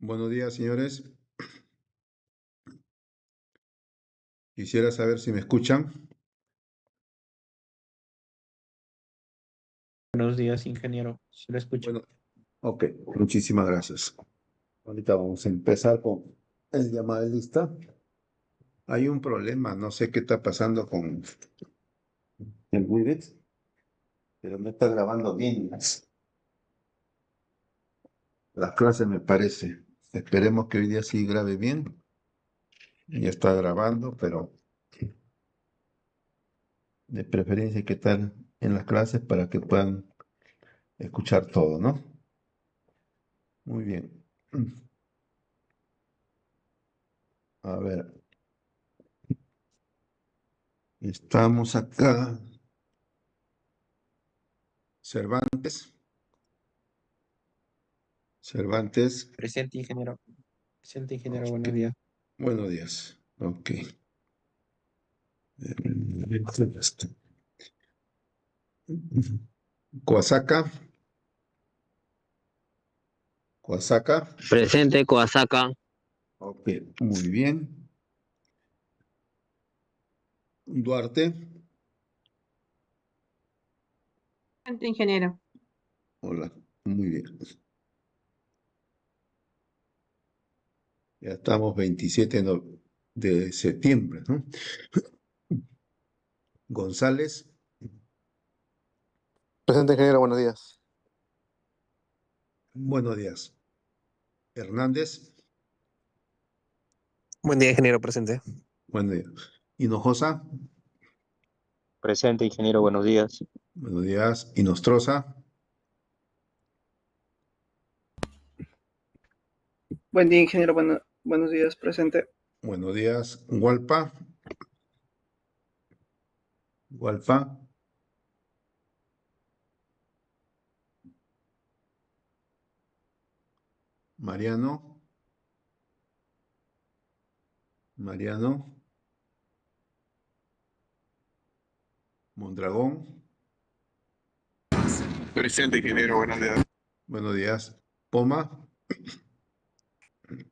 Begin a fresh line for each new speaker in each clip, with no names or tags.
Buenos días, señores. Quisiera saber si me escuchan.
Buenos días, ingeniero. Se lo escucho.
Bueno, ok, muchísimas gracias. Ahorita vamos a empezar con el llamada de lista. Hay un problema, no sé qué está pasando con el Webex, pero no está grabando bien las clases, me parece. Esperemos que hoy día sí grabe bien. Ya está grabando, pero de preferencia hay que estar en las clases para que puedan escuchar todo, ¿no? Muy bien. A ver, estamos acá. Cervantes. Cervantes.
Presente, ingeniero. Presente, ingeniero.
Ok.
Buenos días.
Buenos días. Ok. Coasaca. Coasaca.
Presente, Coasaca.
Ok. Muy bien. Duarte.
Presente, ingeniero.
Hola. Muy bien. Ya estamos 27 de septiembre, ¿no? González.
Presente, ingeniero, buenos días.
Buenos días. Hernández.
Buen día, ingeniero, presente.
Buenos días. Hinojosa.
Presente, ingeniero, buenos días.
Buenos días. Inostroza.
Buen día, ingeniero. Buenos días, presente.
Buenos días. Hualpa. Hualpa. Mariano. Mariano. Mondragón.
Presente, ingeniero, buenos días.
Buenos días. Poma.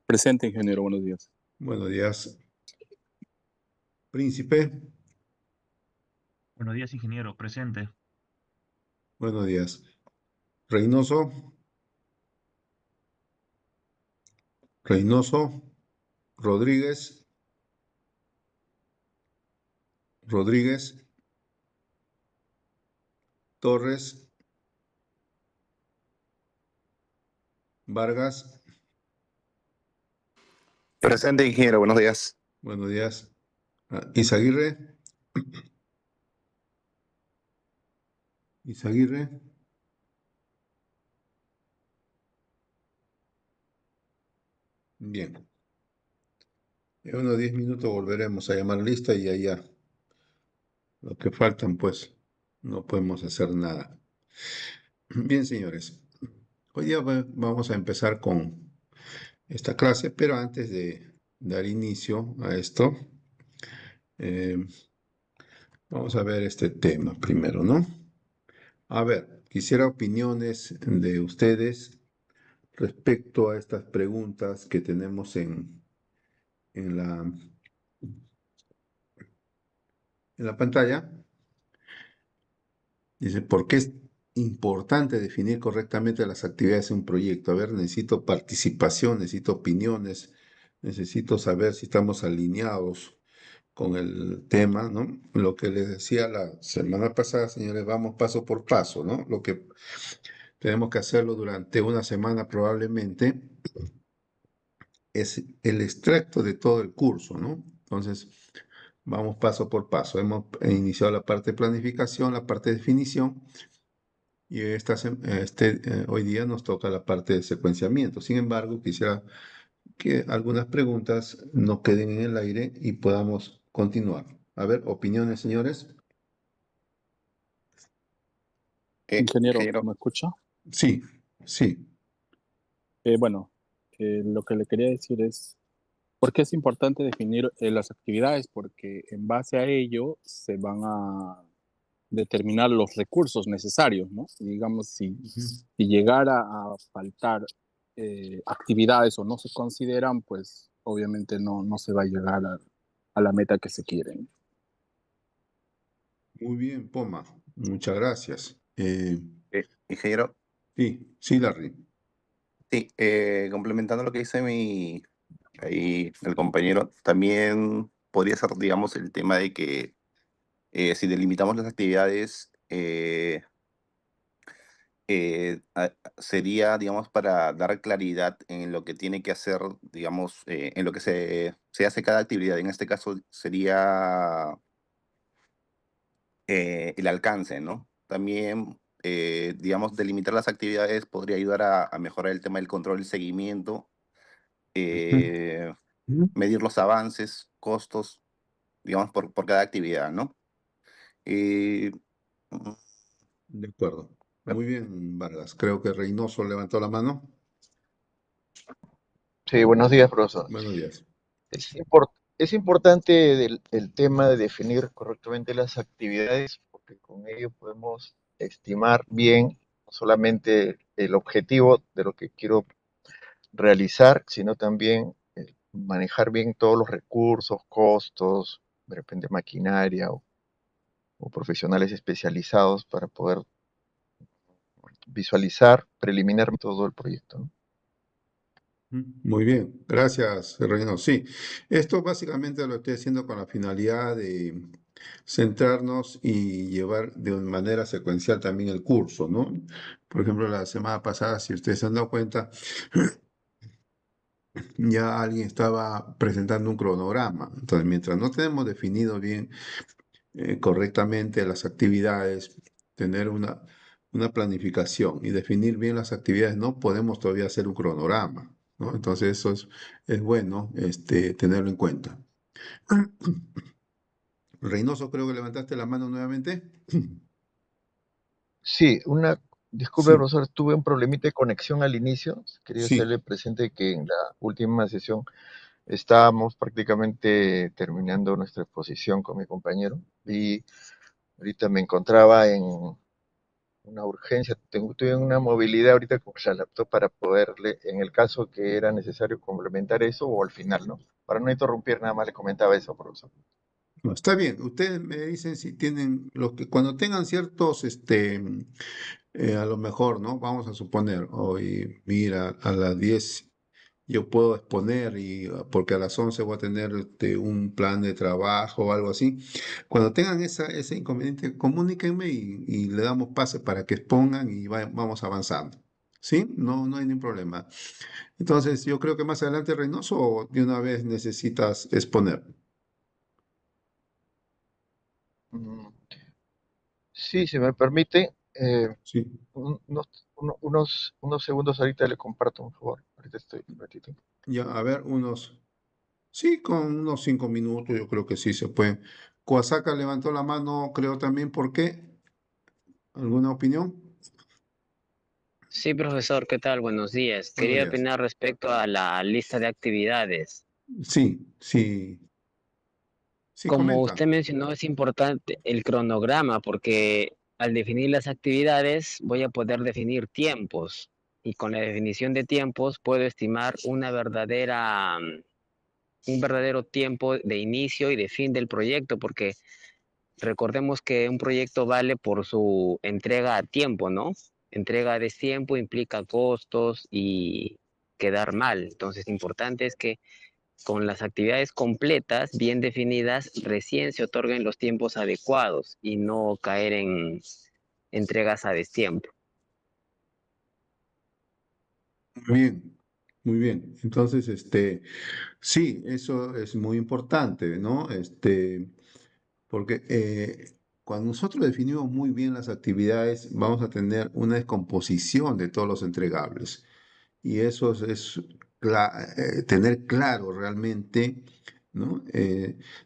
Presente, ingeniero, buenos días.
Buenos días. Príncipe.
Buenos días, ingeniero. Presente.
Buenos días. Reynoso. Reynoso. Rodríguez. Rodríguez. Torres. Vargas.
Presente, ingeniero, buenos días.
Buenos días. Izaguirre. Izaguirre. Bien. En unos 10 minutos volveremos a llamar lista y allá. Los que faltan, pues, no podemos hacer nada. Bien, señores. Hoy día vamos a empezar con esta clase, pero antes de dar inicio a esto, eh, vamos a ver este tema primero, ¿no? A ver, quisiera opiniones de ustedes respecto a estas preguntas que tenemos en la pantalla. Dice, ¿por qué es importante definir correctamente las actividades de un proyecto? A ver, necesito participación, necesito opiniones, necesito saber si estamos alineados con el tema, ¿no? Lo que les decía la semana pasada, señores, vamos paso por paso, ¿no? Lo que tenemos que hacerlo durante una semana probablemente es el extracto de todo el curso, ¿no? Entonces, vamos paso por paso. Hemos iniciado la parte de planificación, la parte de definición, y hoy día nos toca la parte de secuenciamiento. Sin embargo, quisiera que algunas preguntas no queden en el aire y podamos continuar. A ver, opiniones, señores.
Ingeniero,
Ingeniero.
¿me escucha?
Sí, sí.
Bueno, lo que le quería decir es, ¿por qué es importante definir las actividades? Porque en base a ello se van a determinar los recursos necesarios, ¿no? Digamos, si
Ujú.
llegara a faltar actividades o no se consideran, pues obviamente no se va a llegar a la meta que se quiere.
Muy bien, Poma. Muchas gracias.
Ingeniero,
Sí, Larry.
sí, complementando lo que dice ahí el compañero, también podría ser, digamos, el tema de que si delimitamos las actividades, sería, digamos, para dar claridad en lo que tiene que hacer, digamos, en lo que se hace cada actividad. En este caso sería el alcance, ¿no? También, digamos, delimitar las actividades podría ayudar a mejorar el tema del control y seguimiento, eh, medir los avances, costos, digamos, por cada actividad, ¿no? Eh, mm,
De acuerdo. Muy bien, Vargas. Creo que Reynoso levantó la mano.
Sí, buenos días, profesor.
Buenos días.
Es importante el tema de definir correctamente las actividades, porque con ello podemos estimar bien no solamente el objetivo de lo que quiero realizar, sino también manejar bien todos los recursos, costos, de repente maquinaria o profesionales especializados para poder visualizar preliminarmente todo el proyecto, ¿no?
Muy bien, gracias, Reynoso. Sí, esto básicamente lo estoy haciendo con la finalidad de centrarnos y llevar de manera secuencial también el curso, ¿no? Por ejemplo, la semana pasada, si ustedes se han dado cuenta, ya alguien estaba presentando un cronograma. Entonces, mientras no tenemos definido bien correctamente las actividades, tener una planificación y definir bien las actividades, no podemos todavía hacer un cronograma, ¿no? Entonces eso es bueno tenerlo en cuenta. Reynoso, creo que levantaste la mano nuevamente.
Sí, disculpe,
Sí,
profesor, tuve un problemita de conexión al inicio. Quería
sí.
hacerle presente que en la última sesión estábamos prácticamente terminando nuestra exposición con mi compañero y ahorita me encontraba en una urgencia. Tuve una movilidad ahorita con la laptop para poderle, en el caso que era necesario complementar eso o al final, ¿no? Para no interrumpir, nada más le comentaba eso, profesor.
No, está bien. Ustedes me dicen si tienen, cuando tengan ciertos, a lo mejor, ¿no? Vamos a suponer, hoy, mira, a las 10 yo puedo exponer porque a las 11 voy a tener un plan de trabajo o algo así. Cuando tengan ese inconveniente, comuníquenme y le damos pase para que expongan y vamos avanzando. ¿Sí? No, no hay ningún problema. Entonces, yo creo que más adelante, Reynoso, o de una vez necesitas exponer.
Mm, Sí, si me permite,
Sí.
unos segundos ahorita le comparto, por favor. Ahorita estoy un ratito.
Ya, a ver, sí, con unos 5 minutos, yo creo que sí se puede. Coasaca levantó la mano, creo también, ¿por qué? ¿Alguna opinión?
Sí, profesor, ¿qué tal? Buenos días.
Buenos
Quería
días.
opinar respecto a la lista de actividades.
Sí, sí, sí,
Como
comenta.
usted mencionó, es importante el cronograma porque al definir las actividades voy a poder definir tiempos y con la definición de tiempos puedo estimar un verdadero tiempo de inicio y de fin del proyecto porque recordemos que un proyecto vale por su entrega a tiempo, ¿no? Entrega a destiempo implica costos y quedar mal. Entonces, importante es que con las actividades completas, bien definidas, recién se otorguen los tiempos adecuados y no caer en entregas a destiempo.
Muy bien, muy bien. Entonces, sí, eso es muy importante, ¿no? Porque cuando nosotros definimos muy bien las actividades, vamos a tener una descomposición de todos los entregables. Y eso tener claro realmente, ¿no?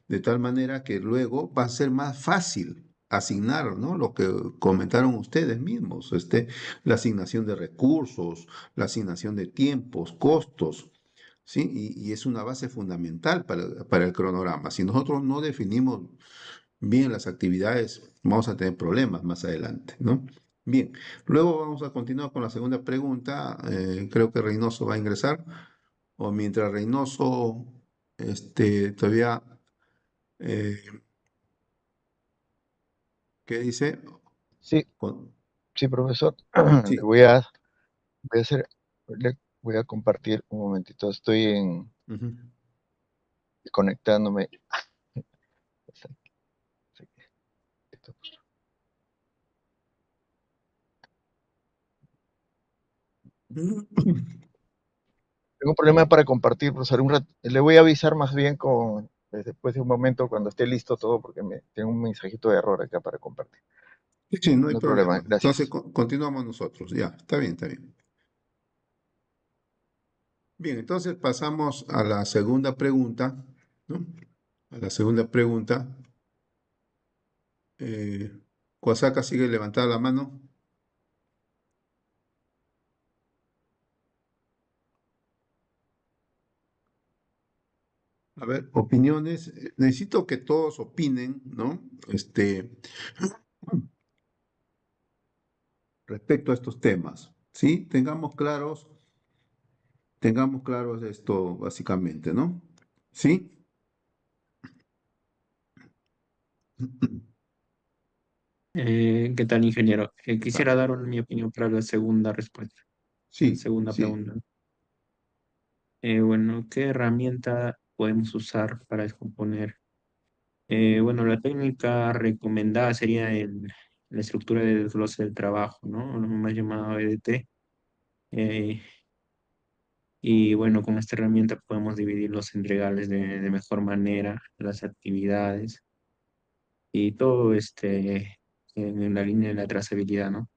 De tal manera que luego va a ser más fácil asignar, ¿no? Lo que comentaron ustedes mismos, la asignación de recursos, la asignación de tiempos, costos, ¿sí? Y es una base fundamental para el cronograma. Si nosotros no definimos bien las actividades, vamos a tener problemas más adelante, ¿no? Bien, luego vamos a continuar con la segunda pregunta. Creo que Reynoso va a ingresar. O mientras Reynoso todavía, eh, ¿qué dice?
Sí,
Con-
sí, profesor.
sí.
Voy a hacer, voy a compartir un momentito. Estoy
Ujú.
conectándome. Tengo un problema para compartir, profesor. Le voy a avisar más bien después de un momento cuando esté listo todo, porque tengo un mensajito de error acá para compartir.
Sí, sí, no hay
No hay problema,
problema. Entonces
gracias.
continuamos nosotros. Ya, está bien, está bien. Bien, entonces pasamos a la segunda pregunta, ¿no? A la segunda pregunta. Eh, Cuasaca sigue levantada la mano. A ver, opiniones. Necesito que todos opinen, ¿no? Respecto a estos temas, ¿sí? Tengamos claros esto básicamente, ¿no? ¿Sí?
¿Qué tal, ingeniero? Quisiera
Vale.
dar mi opinión para la segunda respuesta, la
Sí,
segunda
sí.
pregunta. Bueno, ¿qué herramienta podemos usar para descomponer? Bueno, la técnica recomendada sería la estructura de desglose del trabajo, ¿no? Lo más llamado EDT. Eh, y bueno, con esta herramienta podemos dividir los entregables de mejor manera, las actividades y todo en la línea de la trazabilidad, ¿no?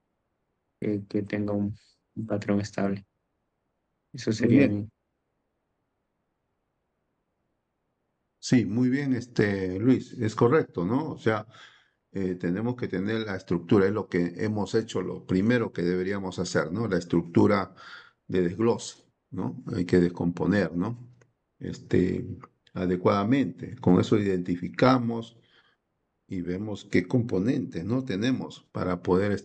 Que tenga un patrón estable. Eso
Muy
sería
bien. Sí, muy bien, Luis, es correcto, ¿no? O sea, tenemos que tener la estructura, es lo que hemos hecho, lo primero que deberíamos hacer, ¿no? La estructura de desglose, ¿no? Hay que descomponer, ¿no? Este, adecuadamente. Con eso identificamos y vemos qué componentes, ¿no? Tenemos para poder,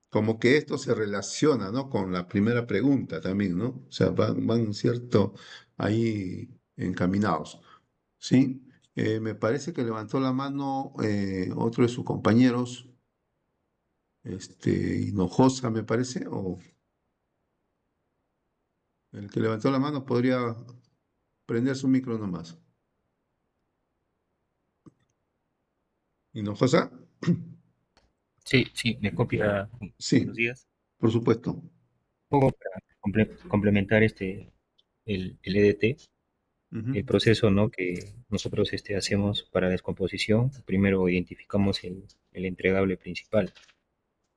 como que esto se relaciona, ¿no? Con la primera pregunta también, ¿no? O sea, van cierto, ahí encaminados. Sí, me parece que levantó la mano otro de sus compañeros, Hinojosa, me parece, o el que levantó la mano podría prender su micro nomás. Hinojosa,
Sí, sí, me copia. Buenos
sí,
días.
por supuesto.
Un poco para complementar el EDT,
Ujú,
el proceso, ¿no? Que nosotros hacemos para descomposición. Primero identificamos el entregable principal.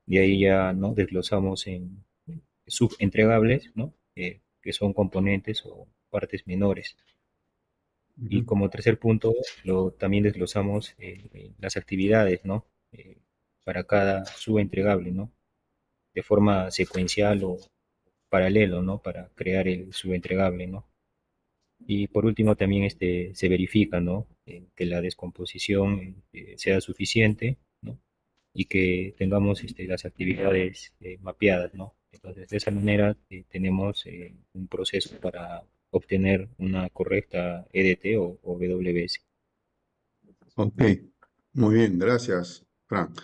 De ahí ya, ¿no? Desglosamos en subentregables, ¿no? Que son componentes o partes menores. Y
ujú.
como tercer punto, también desglosamos las actividades, ¿no? Para cada subentregable, ¿no? De forma secuencial o paralelo, ¿no? Para crear el subentregable, ¿no? Y por último también se verifica, ¿no? Que la descomposición sea suficiente, ¿no? Y que tengamos las actividades mapeadas, ¿no? Entonces, de esa manera tenemos un proceso para obtener una correcta EDT o WS.
Ok, muy bien, gracias, Frank.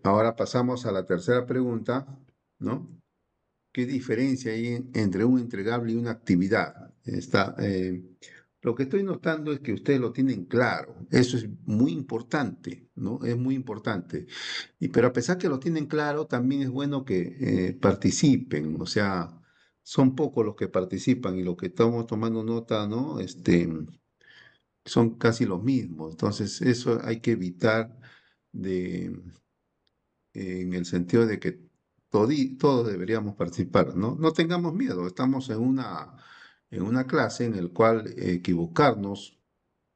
Ahora pasamos a la tercera pregunta, ¿no? ¿Qué diferencia hay entre un entregable y una actividad? Lo que estoy notando es que ustedes lo tienen claro. Eso es muy importante, ¿no? Es muy importante. Pero a pesar que lo tienen claro, también es bueno que participen. O sea, son pocos los que participan y los que estamos tomando nota, ¿no? Son casi los mismos. Entonces, eso hay que evitar de en el sentido de que todos deberíamos participar, ¿no? No tengamos miedo, estamos en una clase en la cual equivocarnos,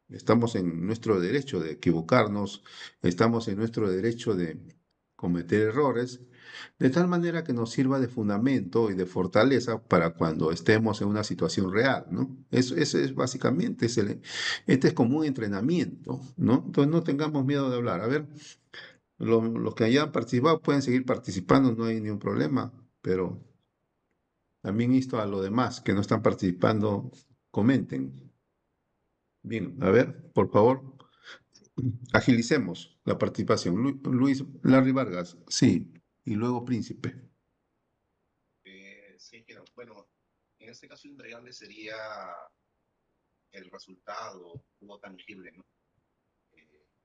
estamos en nuestro derecho de equivocarnos, estamos en nuestro derecho de cometer errores, de tal manera que nos sirva de fundamento y de fortaleza para cuando estemos en una situación real, ¿no? Eso es básicamente, este es como un entrenamiento, ¿no? Entonces no tengamos miedo de hablar. A ver, Los que hayan participado pueden seguir participando, no hay ningún problema, pero también insto a los demás que no están participando, comenten. Bien, a ver, por favor, agilicemos la participación. Luis Larry Vargas, sí, y luego Príncipe.
Sí, bueno, en este caso entregable sería el resultado, algo tangible, ¿no?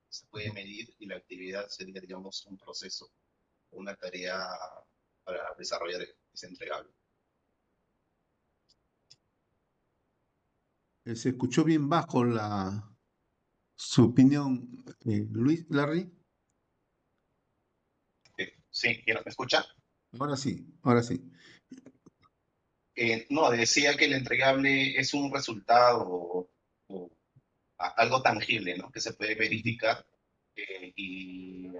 Se puede medir y la actividad sería, digamos, un proceso, una tarea para desarrollar ese entregable.
Se escuchó bien bajo su opinión, Luis Larry.
Sí, ¿me escucha?
Ahora sí, ahora sí.
No, decía que el entregable es un resultado o algo tangible, ¿no? Que se puede verificar y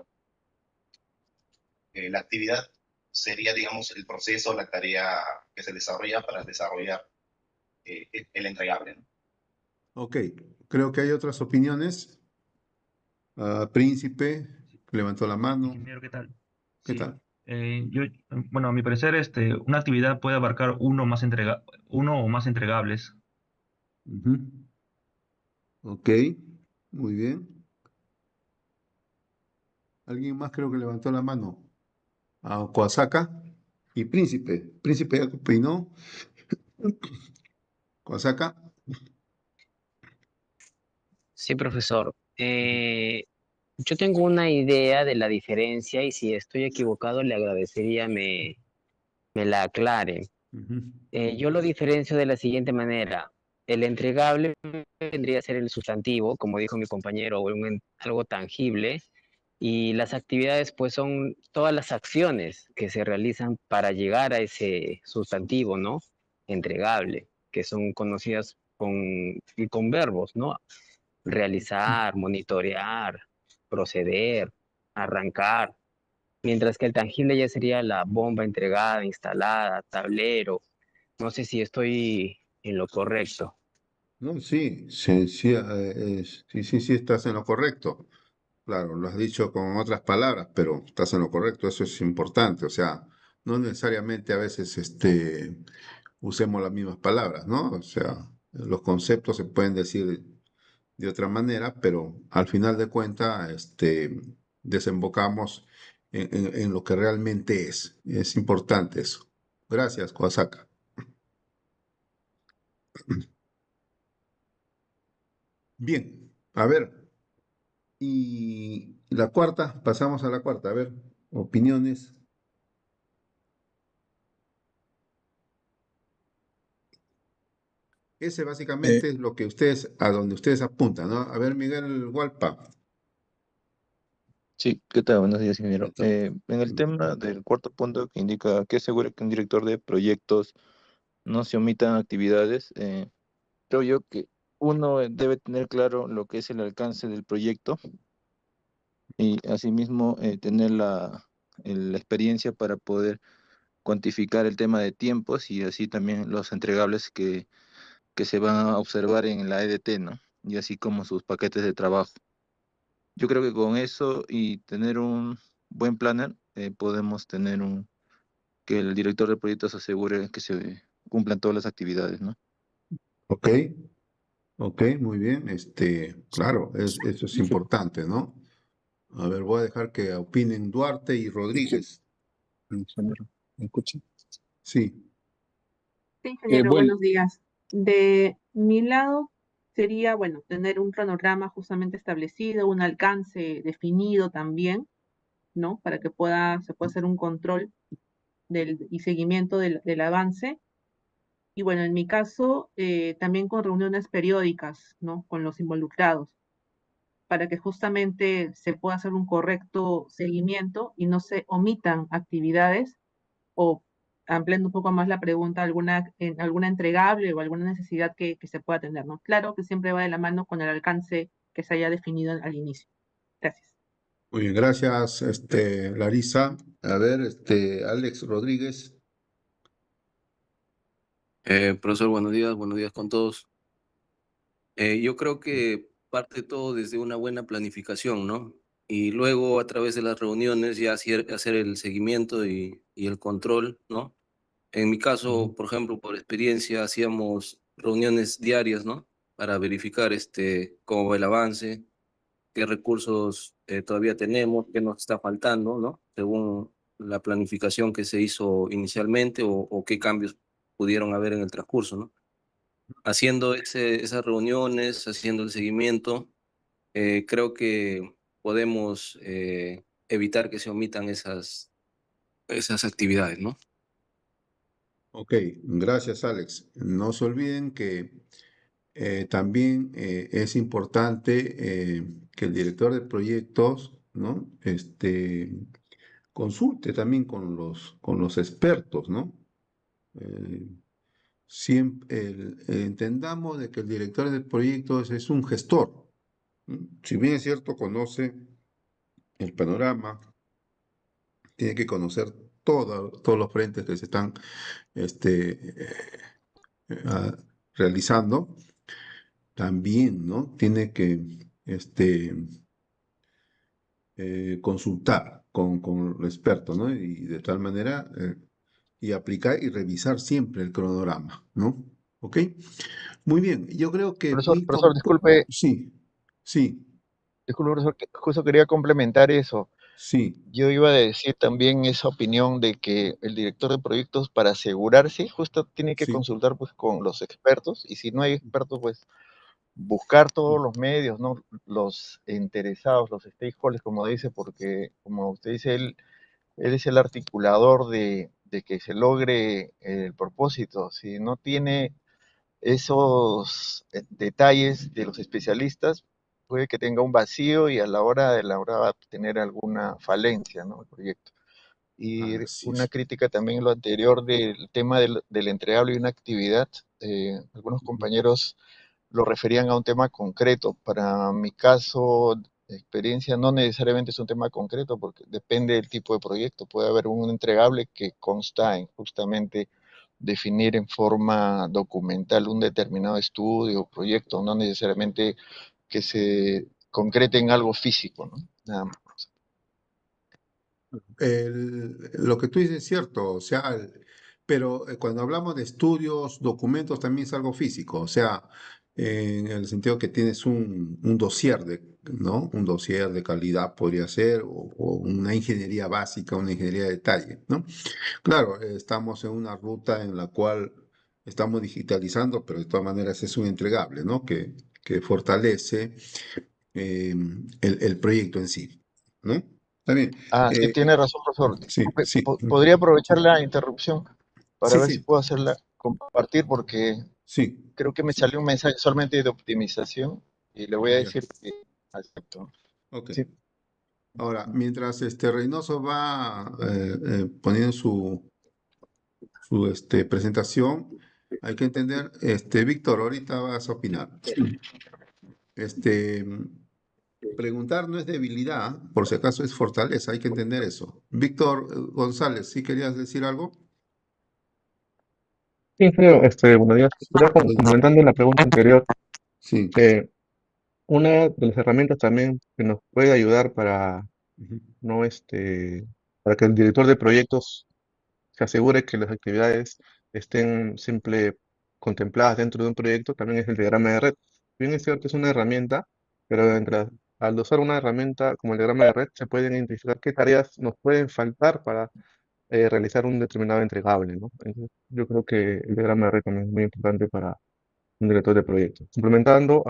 la actividad sería, digamos, el proceso, la tarea que se desarrolla para desarrollar el entregable, ¿no?
Ok, creo que hay otras opiniones. Príncipe, levantó la mano.
Ingeniero, ¿qué tal?
¿Qué
Sí,
tal?
bueno, a mi parecer, una actividad puede abarcar uno o más entregables.
Ujú. Ok, muy bien. ¿Alguien más creo que levantó la mano? A Coasaca y Príncipe. Príncipe ya opinó. Coasaca.
Sí, profesor. Yo tengo una idea de la diferencia y si estoy equivocado le agradecería me la aclare.
Ujú.
Yo lo diferencio de la siguiente manera. El entregable vendría a ser el sustantivo, como dijo mi compañero, o algo tangible, y las actividades pues son todas las acciones que se realizan para llegar a ese sustantivo, ¿no? Entregable, que son conocidas con verbos, ¿no? Realizar, monitorear, proceder, arrancar, mientras que el tangible ya sería la bomba entregada, instalada, tablero. No sé si estoy en lo correcto.
No, sí, sí, sí, sí, estás en lo correcto. Claro, lo has dicho con otras palabras, pero estás en lo correcto, eso es importante. O sea, no necesariamente a veces usemos las mismas palabras, ¿no? O sea, los conceptos se pueden decir de otra manera, pero al final de cuentas, desembocamos en lo que realmente es. Es importante eso. Gracias, Koasaka. Bien, a ver, y la cuarta, pasamos a la cuarta, a ver, opiniones. Ese
Eh,
básicamente es lo que a donde ustedes apuntan, ¿no? A ver, Miguel Hualpa.
Sí, ¿qué tal? Buenos días, ingeniero.
Esto.
En el tema del cuarto punto que indica que asegura que un director de proyectos no se omitan actividades, creo yo que uno debe tener claro lo que es el alcance del proyecto y asimismo tener la experiencia para poder cuantificar el tema de tiempos y así también los entregables que se van a observar en la EDT, ¿no? Y así como sus paquetes de trabajo. Yo creo que con eso y tener un buen planner, podemos tener que el director de proyectos asegure que se cumplan todas las actividades, ¿no?
Ok, ok, muy bien. Claro, eso es importante, ¿no? A ver, voy a dejar que opinen Duarte y Rodríguez.
ingeniero, ¿me escucha?
Sí.
Sí, ingeniero,
Bueno,
buenos días. De mi lado sería, bueno, tener un cronograma justamente establecido, un alcance definido también, ¿no? Para que se pueda hacer un control y seguimiento del avance. Y bueno, en mi caso, también con reuniones periódicas, ¿no? Con los involucrados, para que justamente se pueda hacer un correcto seguimiento y no se omitan actividades o ampliando un poco más la pregunta, alguna entregable o alguna necesidad que se pueda tener, ¿no? Claro que siempre va de la mano con el alcance que se haya definido al inicio. Gracias.
Muy bien, gracias, Larisa. A ver, Alex Rodríguez.
Profesor, buenos días con todos. Yo creo que parte todo desde una buena planificación, ¿no? y luego a través de las reuniones ya hacer el seguimiento y el control, ¿no? En mi caso, por ejemplo, por experiencia, hacíamos reuniones diarias, ¿no? Para verificar cómo va el avance, qué recursos todavía tenemos, qué nos está faltando, ¿no? Según la planificación que se hizo inicialmente o qué cambios pudieron haber en el transcurso, ¿no? Haciendo esas reuniones, haciendo el seguimiento, creo que podemos evitar que se omitan esas actividades, ¿no?
Ok, gracias Alex. No se olviden que también es importante que el director de proyectos, ¿no? Consulte también con los expertos, ¿no? Eh, entendamos de que el director de proyectos es un gestor. ¿No? Si bien es cierto, conoce el panorama, tiene que conocer todos los frentes que se están este, ah, realizando, también, ¿no? Tiene que este, consultar con el experto, ¿no? Y de tal manera, y aplicar y revisar siempre el cronograma, ¿no? ¿Ok? Muy bien, yo creo que
Profesor, disculpe,
sí, sí,
profesor, que justo quería complementar eso.
sí,
Yo iba a decir también esa opinión de que el director de proyectos, para asegurarse, justo tiene que
sí,
consultar pues con los expertos, y si no hay expertos, pues buscar todos los medios, ¿no? Los interesados, los stakeholders, como dice, porque como usted dice, él es el articulador de que se logre el propósito. Si no tiene esos detalles de los especialistas, puede que tenga un vacío y a la hora de la hora va a tener alguna falencia, ¿no? El proyecto. Y
así
una
es.
crítica también en lo anterior del tema del entregable y una actividad. Algunos compañeros lo referían a un tema concreto. Para mi caso, experiencia no necesariamente es un tema concreto porque depende del tipo de proyecto. Puede haber un entregable que consta en justamente definir en forma documental un determinado estudio o proyecto, no necesariamente que se concrete en algo físico, ¿no? Nada más.
Lo que tú dices es cierto, o sea, pero cuando hablamos de estudios, documentos, también es algo físico, o sea, en el sentido que tienes un dossier ¿no? Un dossier de calidad podría ser, o una ingeniería básica, una ingeniería de detalle, ¿no? Claro, estamos en una ruta en la cual estamos digitalizando, pero de todas maneras es un entregable, ¿no? Que fortalece el proyecto en sí, ¿no? También,
Ah, sí, tiene razón, profesor.
sí,
Disculpe,
sí,
¿podría aprovechar la interrupción para
sí,
ver si
sí,
puedo hacerla compartir? Porque
sí,
creo que me
sí,
salió un mensaje solamente de optimización y le voy a
ya,
decir que acepto.
ok.
Sí.
Ahora, mientras Reynoso va poniendo su presentación, hay que entender, Víctor, ahorita vas a opinar. Este, preguntar no es debilidad, por si acaso es fortaleza, hay que entender eso. Víctor González, ¿sí querías decir algo?
Sí, creo, buenos días. Quería complementando la pregunta anterior,
Sí.
eh, una de las herramientas también que nos puede ayudar
Ujú.
no, para que el director de proyectos se asegure que las actividades estén siempre contempladas dentro de un proyecto, también es el diagrama de red. Bien es cierto, es una herramienta, pero al usar una herramienta como el diagrama de red, se pueden identificar qué tareas nos pueden faltar para realizar un determinado entregable, ¿no? Entonces, yo creo que el diagrama de red también es muy importante para un director de proyecto. Complementando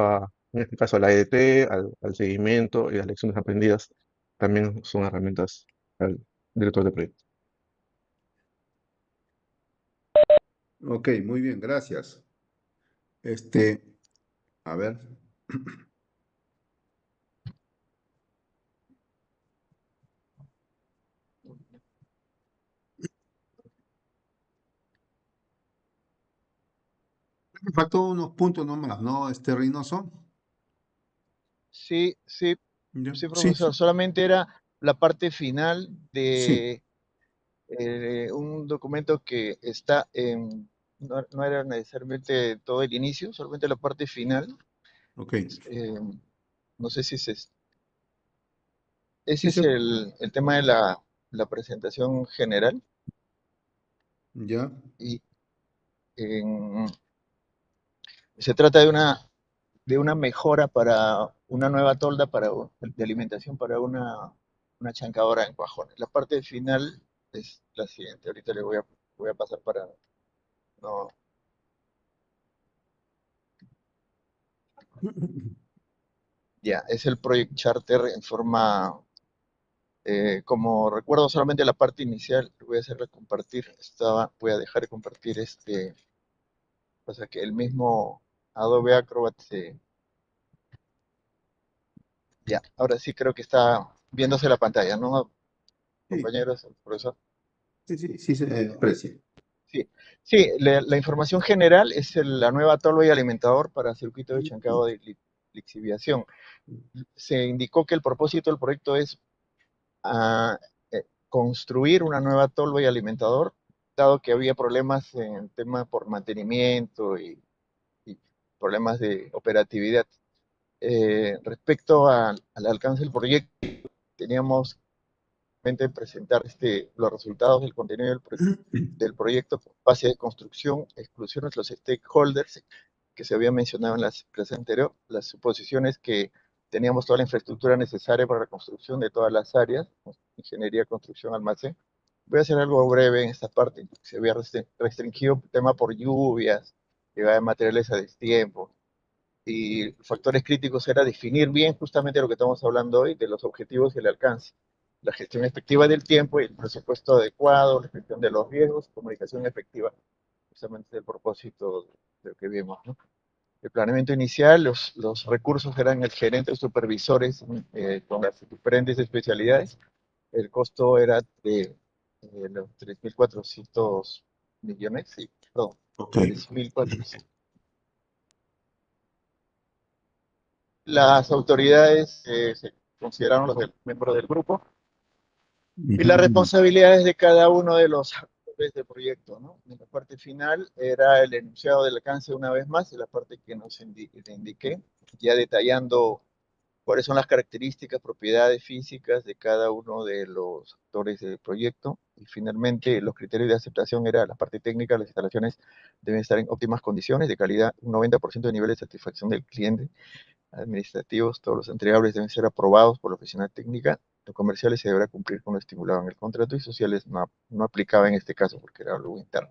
en este caso, a la EDT, al seguimiento y las lecciones aprendidas, también son herramientas al director de proyecto.
Ok, muy bien, gracias. Este, a ver. Me faltó unos puntos nomás, ¿no, Reynoso?
Sí, sí,
Ya.
sí,
Sí,
profesor. Solamente era la parte final
sí,
de un documento que está en, no era necesariamente todo el inicio, solamente la parte final.
ok.
Eh, no sé si se... Ese es el tema de la presentación general.
Ya.
Y se trata de una mejora para una nueva tolda de alimentación para una chancadora en Cuajones. La parte final es la siguiente. Ahorita le voy a pasar para... No, ya, es el Project Charter en forma... como recuerdo solamente la parte inicial, voy a hacerle compartir. Voy a dejar de compartir pasa que el mismo Adobe Acrobat ya, ahora sí creo que está viéndose la pantalla, ¿no,
Sí,
compañeros, profesor?
sí se aprecia.
Sí, sí, la información general es la nueva tolva y alimentador para circuito de chancado de lixiviación. Se indicó que el propósito del proyecto es construir una nueva tolva y alimentador, dado que había problemas en tema por mantenimiento y problemas de operatividad. Respecto al alcance del proyecto, teníamos presentar los resultados del contenido del proyecto con base de construcción, exclusiones de los stakeholders que se había mencionado en la clase anterior, las suposiciones que teníamos toda la infraestructura necesaria para la construcción de todas las áreas, ingeniería, construcción, almacén. Voy a hacer algo breve en esta parte. Se había restringido el tema por lluvias, llegada de materiales a destiempo, y factores críticos era definir bien justamente lo que estamos hablando hoy, de los objetivos y el alcance. La gestión efectiva del tiempo y el presupuesto adecuado, la gestión de los riesgos, comunicación efectiva, justamente el propósito de lo que vimos, ¿no? El planeamiento inicial, los recursos eran el gerente o supervisores con las diferentes especialidades. El costo era de los 3.400 millones, sí, perdón,
Ok.
3.400. Las autoridades se consideraron los miembros del grupo y las responsabilidades de cada uno de los actores del proyecto, ¿no? En la parte final era el enunciado del alcance una vez más, en la parte que nos indiqué, ya detallando cuáles son las características, propiedades físicas de cada uno de los actores del proyecto. Y finalmente los criterios de aceptación era la parte técnica, las instalaciones deben estar en óptimas condiciones de calidad, un 90% de nivel de satisfacción del cliente, administrativos, todos los entregables deben ser aprobados por la oficina técnica, los comerciales se deberá cumplir con lo estipulado en el contrato y sociales no aplicaba en este caso porque era algo interno.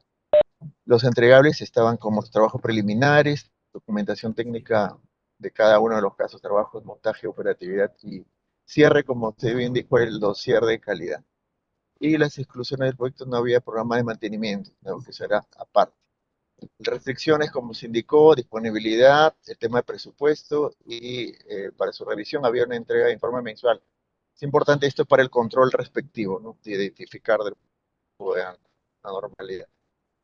Los entregables estaban como los trabajos preliminares, documentación técnica de cada uno de los casos, trabajos, montaje, operatividad y cierre, como usted bien dijo, el dossier de calidad. Y las exclusiones del proyecto no había programa de mantenimiento, que será aparte. Restricciones, como se indicó, disponibilidad, el tema de presupuesto y para su revisión había una entrega de informe mensual. Es importante esto para el control respectivo, ¿no? De identificar de la normalidad.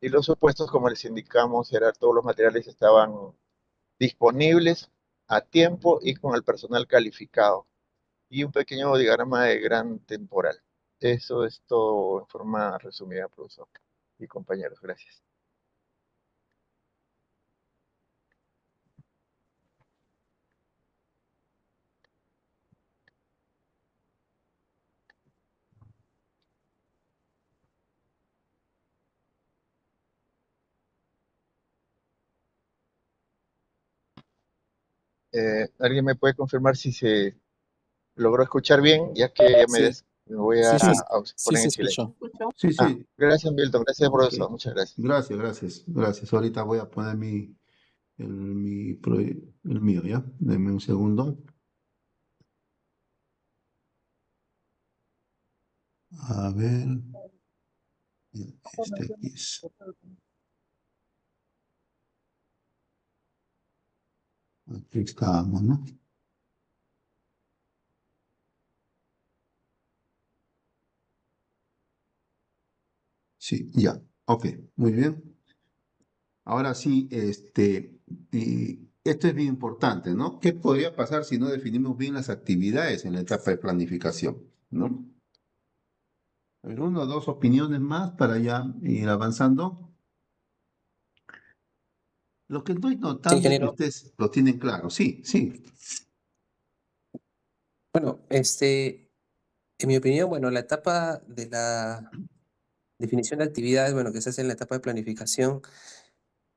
Y los supuestos, como les indicamos, era todos los materiales estaban disponibles a tiempo y con el personal calificado. Y un pequeño diagrama de gran temporal. Eso es todo en forma resumida, profesor y compañeros. Gracias. ¿Alguien me puede confirmar si se logró escuchar bien? Ya que ya
Sí,
me voy
sí,
a
sí
poner
se
en silencio.
escuchó.
Sí, sí.
Gracias, Milton. Gracias,
Ok.
profesor. Muchas gracias.
Gracias. Ahorita voy a poner el mío, ¿ya? Deme un segundo. A ver. Este aquí es. Aquí estábamos, ¿no? Sí, ya. Ok, muy bien. Ahora sí, y esto es bien importante, ¿no? ¿Qué podría pasar si no definimos bien las actividades en la etapa de planificación, ¿no? A ver, una o dos opiniones más para ya ir avanzando. Lo que estoy
Sí,
notando es que
ingeniero.
ustedes lo tienen claro. Sí, sí.
Bueno,
En mi opinión, bueno, la etapa de la definición de actividades, bueno, que se hace en la etapa de planificación,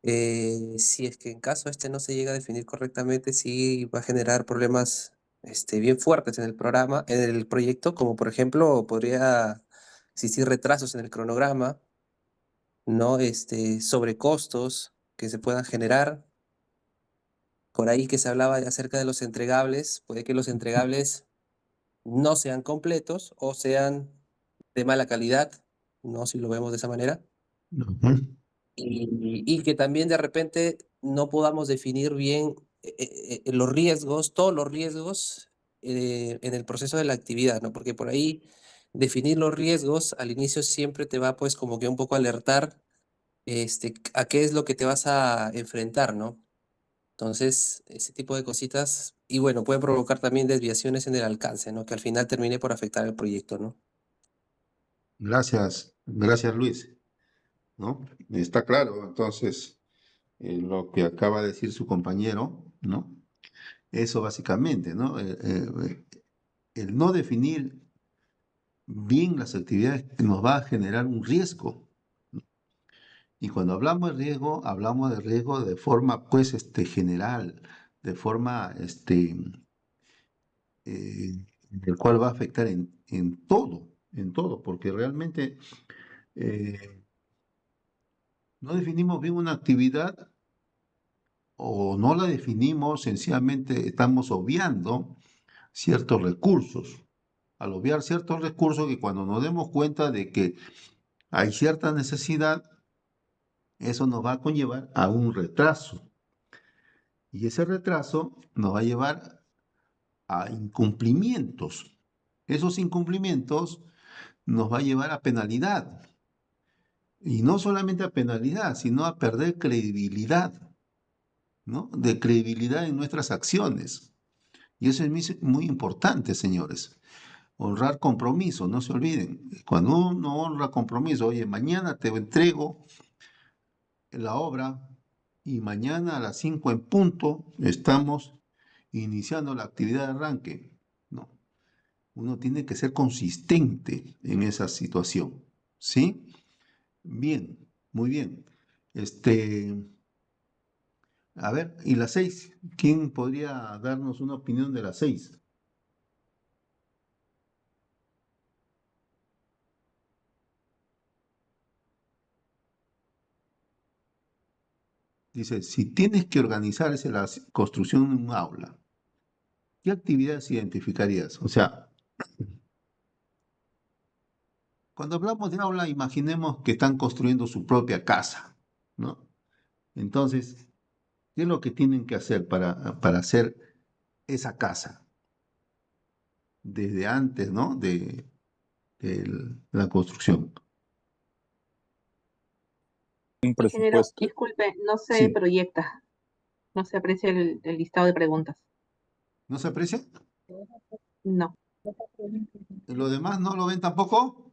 si es que en caso este no se llega a definir correctamente, sí va a generar problemas bien fuertes en el programa, en el proyecto, como por ejemplo podría existir retrasos en el cronograma, ¿no? Sobrecostos que se puedan generar. Por ahí que se hablaba acerca de los entregables, puede que los entregables no sean completos o sean de mala calidad, ¿no? Si lo vemos de esa manera.
Ujú.
Y que también de repente no podamos definir bien los riesgos, todos los riesgos en el proceso de la actividad, ¿no? Porque por ahí definir los riesgos al inicio siempre te va pues como que un poco alertar a qué es lo que te vas a enfrentar, ¿no? Entonces, ese tipo de cositas, y bueno, pueden provocar también desviaciones en el alcance, ¿no? Que al final termine por afectar el proyecto, ¿no?
Gracias Luis, ¿no? Está claro, entonces, lo que acaba de decir su compañero, ¿no? Eso básicamente, ¿no? El no definir bien las actividades nos va a generar un riesgo. Y cuando hablamos de riesgo de forma, pues, general, de forma, el cual va a afectar en todo, porque realmente eh, no definimos bien una actividad o no la definimos, sencillamente estamos obviando ciertos recursos. Al obviar ciertos recursos que cuando nos demos cuenta de que hay cierta necesidad, eso nos va a conllevar a un retraso. Y ese retraso nos va a llevar a incumplimientos. Esos incumplimientos nos va a llevar a penalidad. Y no solamente a penalidad, sino a perder credibilidad, ¿no? De credibilidad en nuestras acciones. Y eso es muy importante, señores. Honrar compromiso, no se olviden. Cuando uno honra compromiso, oye, mañana te entrego la obra y mañana a las 5 en punto estamos iniciando la actividad de arranque. No, uno tiene que ser consistente en esa situación. ¿Sí? Bien, muy bien. A ver, ¿y las 6? ¿Quién podría darnos una opinión de las 6? Dice, si tienes que organizarse la construcción de un aula, ¿qué actividades identificarías? O sea, cuando hablamos de aula, imaginemos que están construyendo su propia casa, ¿no? Entonces, ¿qué es lo que tienen que hacer para hacer esa casa? Desde antes, ¿no? De la construcción.
Un
Ingeniero,
presupuesto.
disculpe, no se
Sí.
proyecta, no se aprecia el listado de preguntas.
¿No se aprecia?
No.
¿Los demás no lo ven tampoco?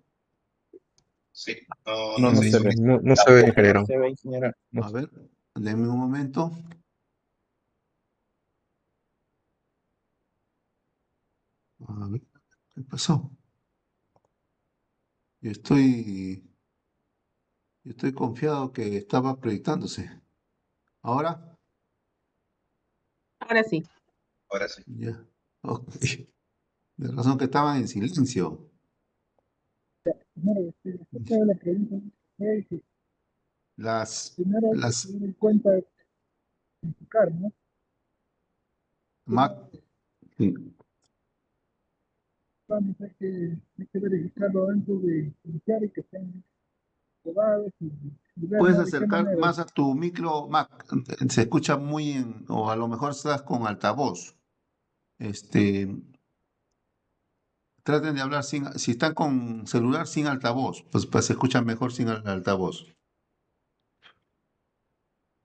Sí,
No, no se ve.
no se ve, ingeniero.
No se ve, ingeniero.
No
A
se-
ver, denme un momento. A ver, ¿qué pasó? Yo estoy, yo estoy confiado que estaba proyectándose. ¿Ahora?
Ahora sí.
Ahora sí.
Ya. Ok. De razón que estaban en silencio.
Primero, respecto a la pregunta, que
Las,
primero hay que
las
tener en cuenta identificar, ¿no?
Mac, sí.
Hay que verificarlo antes de iniciar y que estén probados y ver,
Puedes
¿no? De qué
acercar
manera.
más a tu micro, Mac. Se escucha o a lo mejor estás con altavoz. Este, traten de hablar si están con celular sin altavoz, pues se escucha mejor sin el altavoz.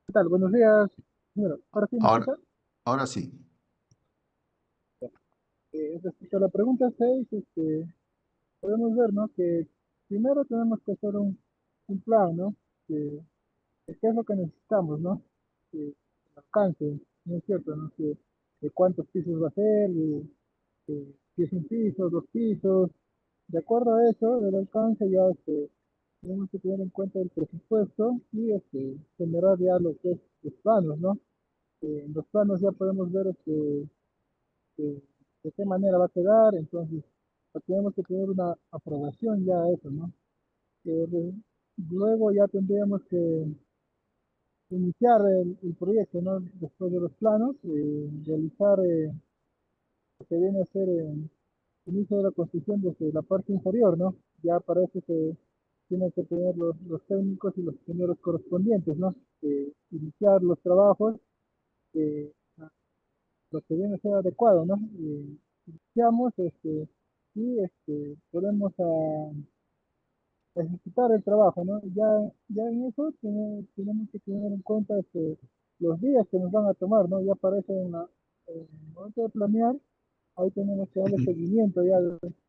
¿Qué tal? Buenos días. Bueno, ahora sí me
Ahora,
escuchan.
ahora sí.
Respecto a la pregunta 6, podemos ver, ¿no? Que primero tenemos que hacer un plan, ¿no? Que, ¿qué es lo que necesitamos, ¿no? Que alcance, ¿no es cierto? ¿No? Que, de cuántos pisos va a ser, si es un piso, dos pisos, de acuerdo a eso, del alcance, ya tenemos que tener en cuenta el presupuesto y generar ya lo que es los planos, ¿no? En los planos ya podemos ver eh, de qué manera va a quedar, entonces tenemos que tener una aprobación ya a eso, ¿no? Luego ya tendríamos que iniciar el proyecto, ¿no? Después de los planos, realizar lo que viene a ser el inicio de la construcción desde la parte inferior, ¿no? Ya para eso se tienen que tener los técnicos y los ingenieros correspondientes, ¿no? Iniciar los trabajos, eh, a lo que viene a ser adecuado, ¿no? Iniciamos y podemos ejecutar el trabajo, ¿no? Ya en eso tenemos que tener en cuenta los días que nos van a tomar, ¿no? Ya para eso en el momento de planear, ahí tenemos que darle seguimiento ya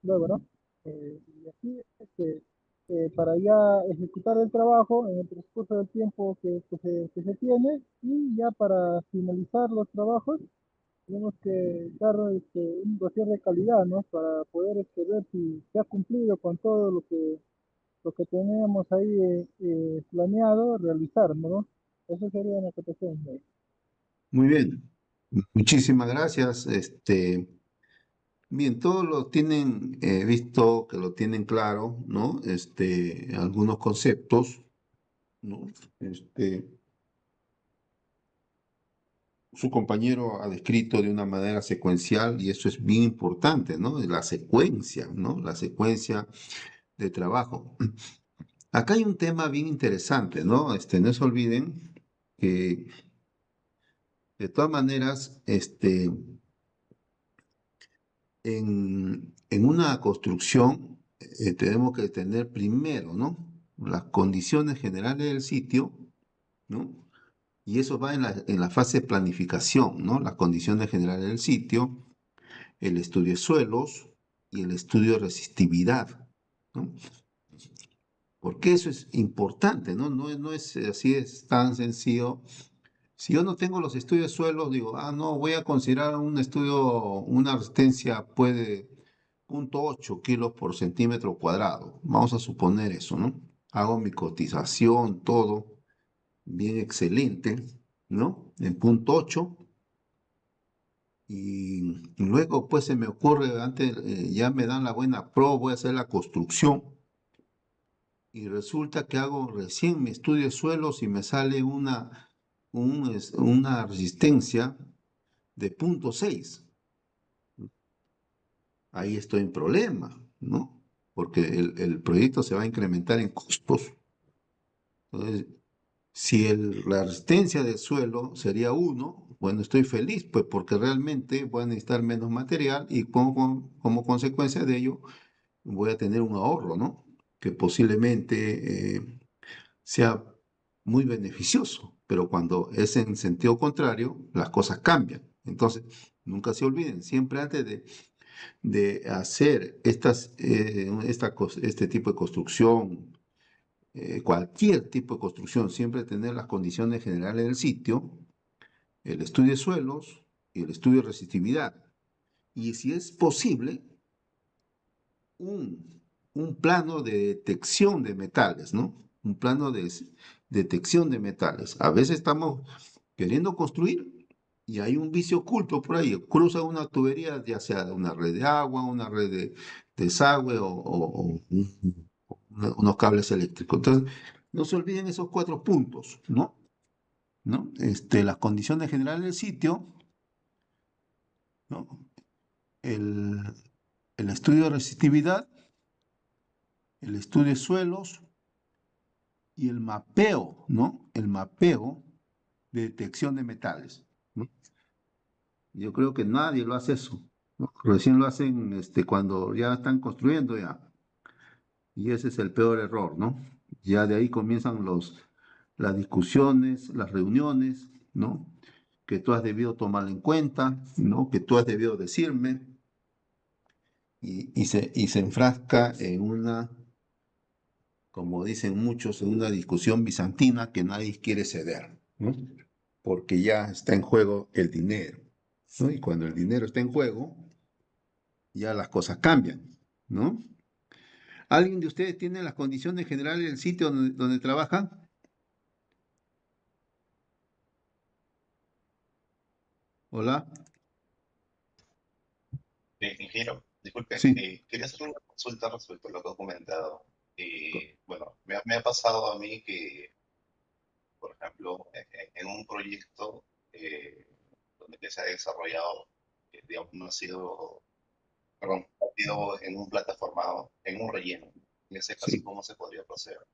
luego, ¿no? Y así, para ya ejecutar el trabajo en el transcurso del tiempo que se tiene y ya para finalizar los trabajos, tenemos que dar un dossier de calidad, ¿no? Para poder ver si se ha cumplido con todo lo que teníamos ahí planeado realizar, ¿no? Eso sería una acotación. ¿No?
Muy bien. Muchísimas gracias. Bien, todos lo tienen visto, que lo tienen claro, ¿no? Algunos conceptos, ¿no? Su compañero ha descrito de una manera secuencial y eso es bien importante, ¿no? La secuencia, ¿no? La secuencia de trabajo. Acá hay un tema bien interesante, ¿no? No se olviden que de todas maneras, en una construcción tenemos que tener primero, ¿no? Las condiciones generales del sitio, ¿no? Y eso va en la fase de planificación, ¿no? Las condiciones generales del sitio, el estudio de suelos y el estudio de resistividad, ¿no? Porque eso es importante, ¿no? No es así, es tan sencillo. Si yo no tengo los estudios de suelos, digo, no, voy a considerar un estudio, una resistencia puede 0,8 kilos por centímetro cuadrado. Vamos a suponer eso, ¿no? Hago mi cotización, todo bien excelente, ¿no? En 0,8. Y luego, pues se me ocurre, antes ya me dan la buena pro, voy a hacer la construcción. Y resulta que hago recién mi estudio de suelos y me sale una resistencia de 0,6. Ahí estoy en problema, ¿no? Porque el proyecto se va a incrementar en costos. Entonces, si la resistencia del suelo sería 1, bueno, estoy feliz, pues porque realmente voy a necesitar menos material y como consecuencia de ello voy a tener un ahorro, ¿no? Que posiblemente sea muy beneficioso, pero cuando es en sentido contrario, las cosas cambian. Entonces, nunca se olviden, siempre antes de hacer este tipo de construcción, cualquier tipo de construcción, siempre tener las condiciones generales del sitio, el estudio de suelos y el estudio de resistividad. Y si es posible, un, un plano de detección de metales, ¿no? Un plano de detección de metales. A veces estamos queriendo construir y hay un vicio oculto por ahí. Cruza una tubería, ya sea de una red de agua, una red de desagüe unos cables eléctricos. Entonces, no se olviden esos 4 puntos, ¿no? ¿No? Las condiciones generales del sitio, ¿no? El, el estudio de resistividad, el estudio de suelos y el mapeo, ¿no? El mapeo de detección de metales, ¿no? Yo creo que nadie lo hace eso, ¿no? Recién lo hacen cuando ya están construyendo ya. Y ese es el peor error, ¿no? Ya de ahí comienzan las discusiones, las reuniones, ¿no? Que tú has debido tomar en cuenta, ¿no? Que tú has debido decirme, y se enfrasca en como dicen muchos, en una discusión bizantina que nadie quiere ceder, ¿no? Porque ya está en juego el dinero, ¿no? Y cuando el dinero está en juego, ya las cosas cambian, ¿no? ¿Alguien de ustedes tiene las condiciones generales del sitio donde trabajan? Hola.
Ingeniero, disculpe,
Sí.
quería hacer una consulta respecto a lo que ha comentado. Bueno, me ha pasado a mí que, por ejemplo, en un proyecto eh, donde que se ha desarrollado, digamos, no ha sido, perdón, ha sido en un plataformado, en un relleno. En ese caso,
Sí.
¿cómo se podría proceder?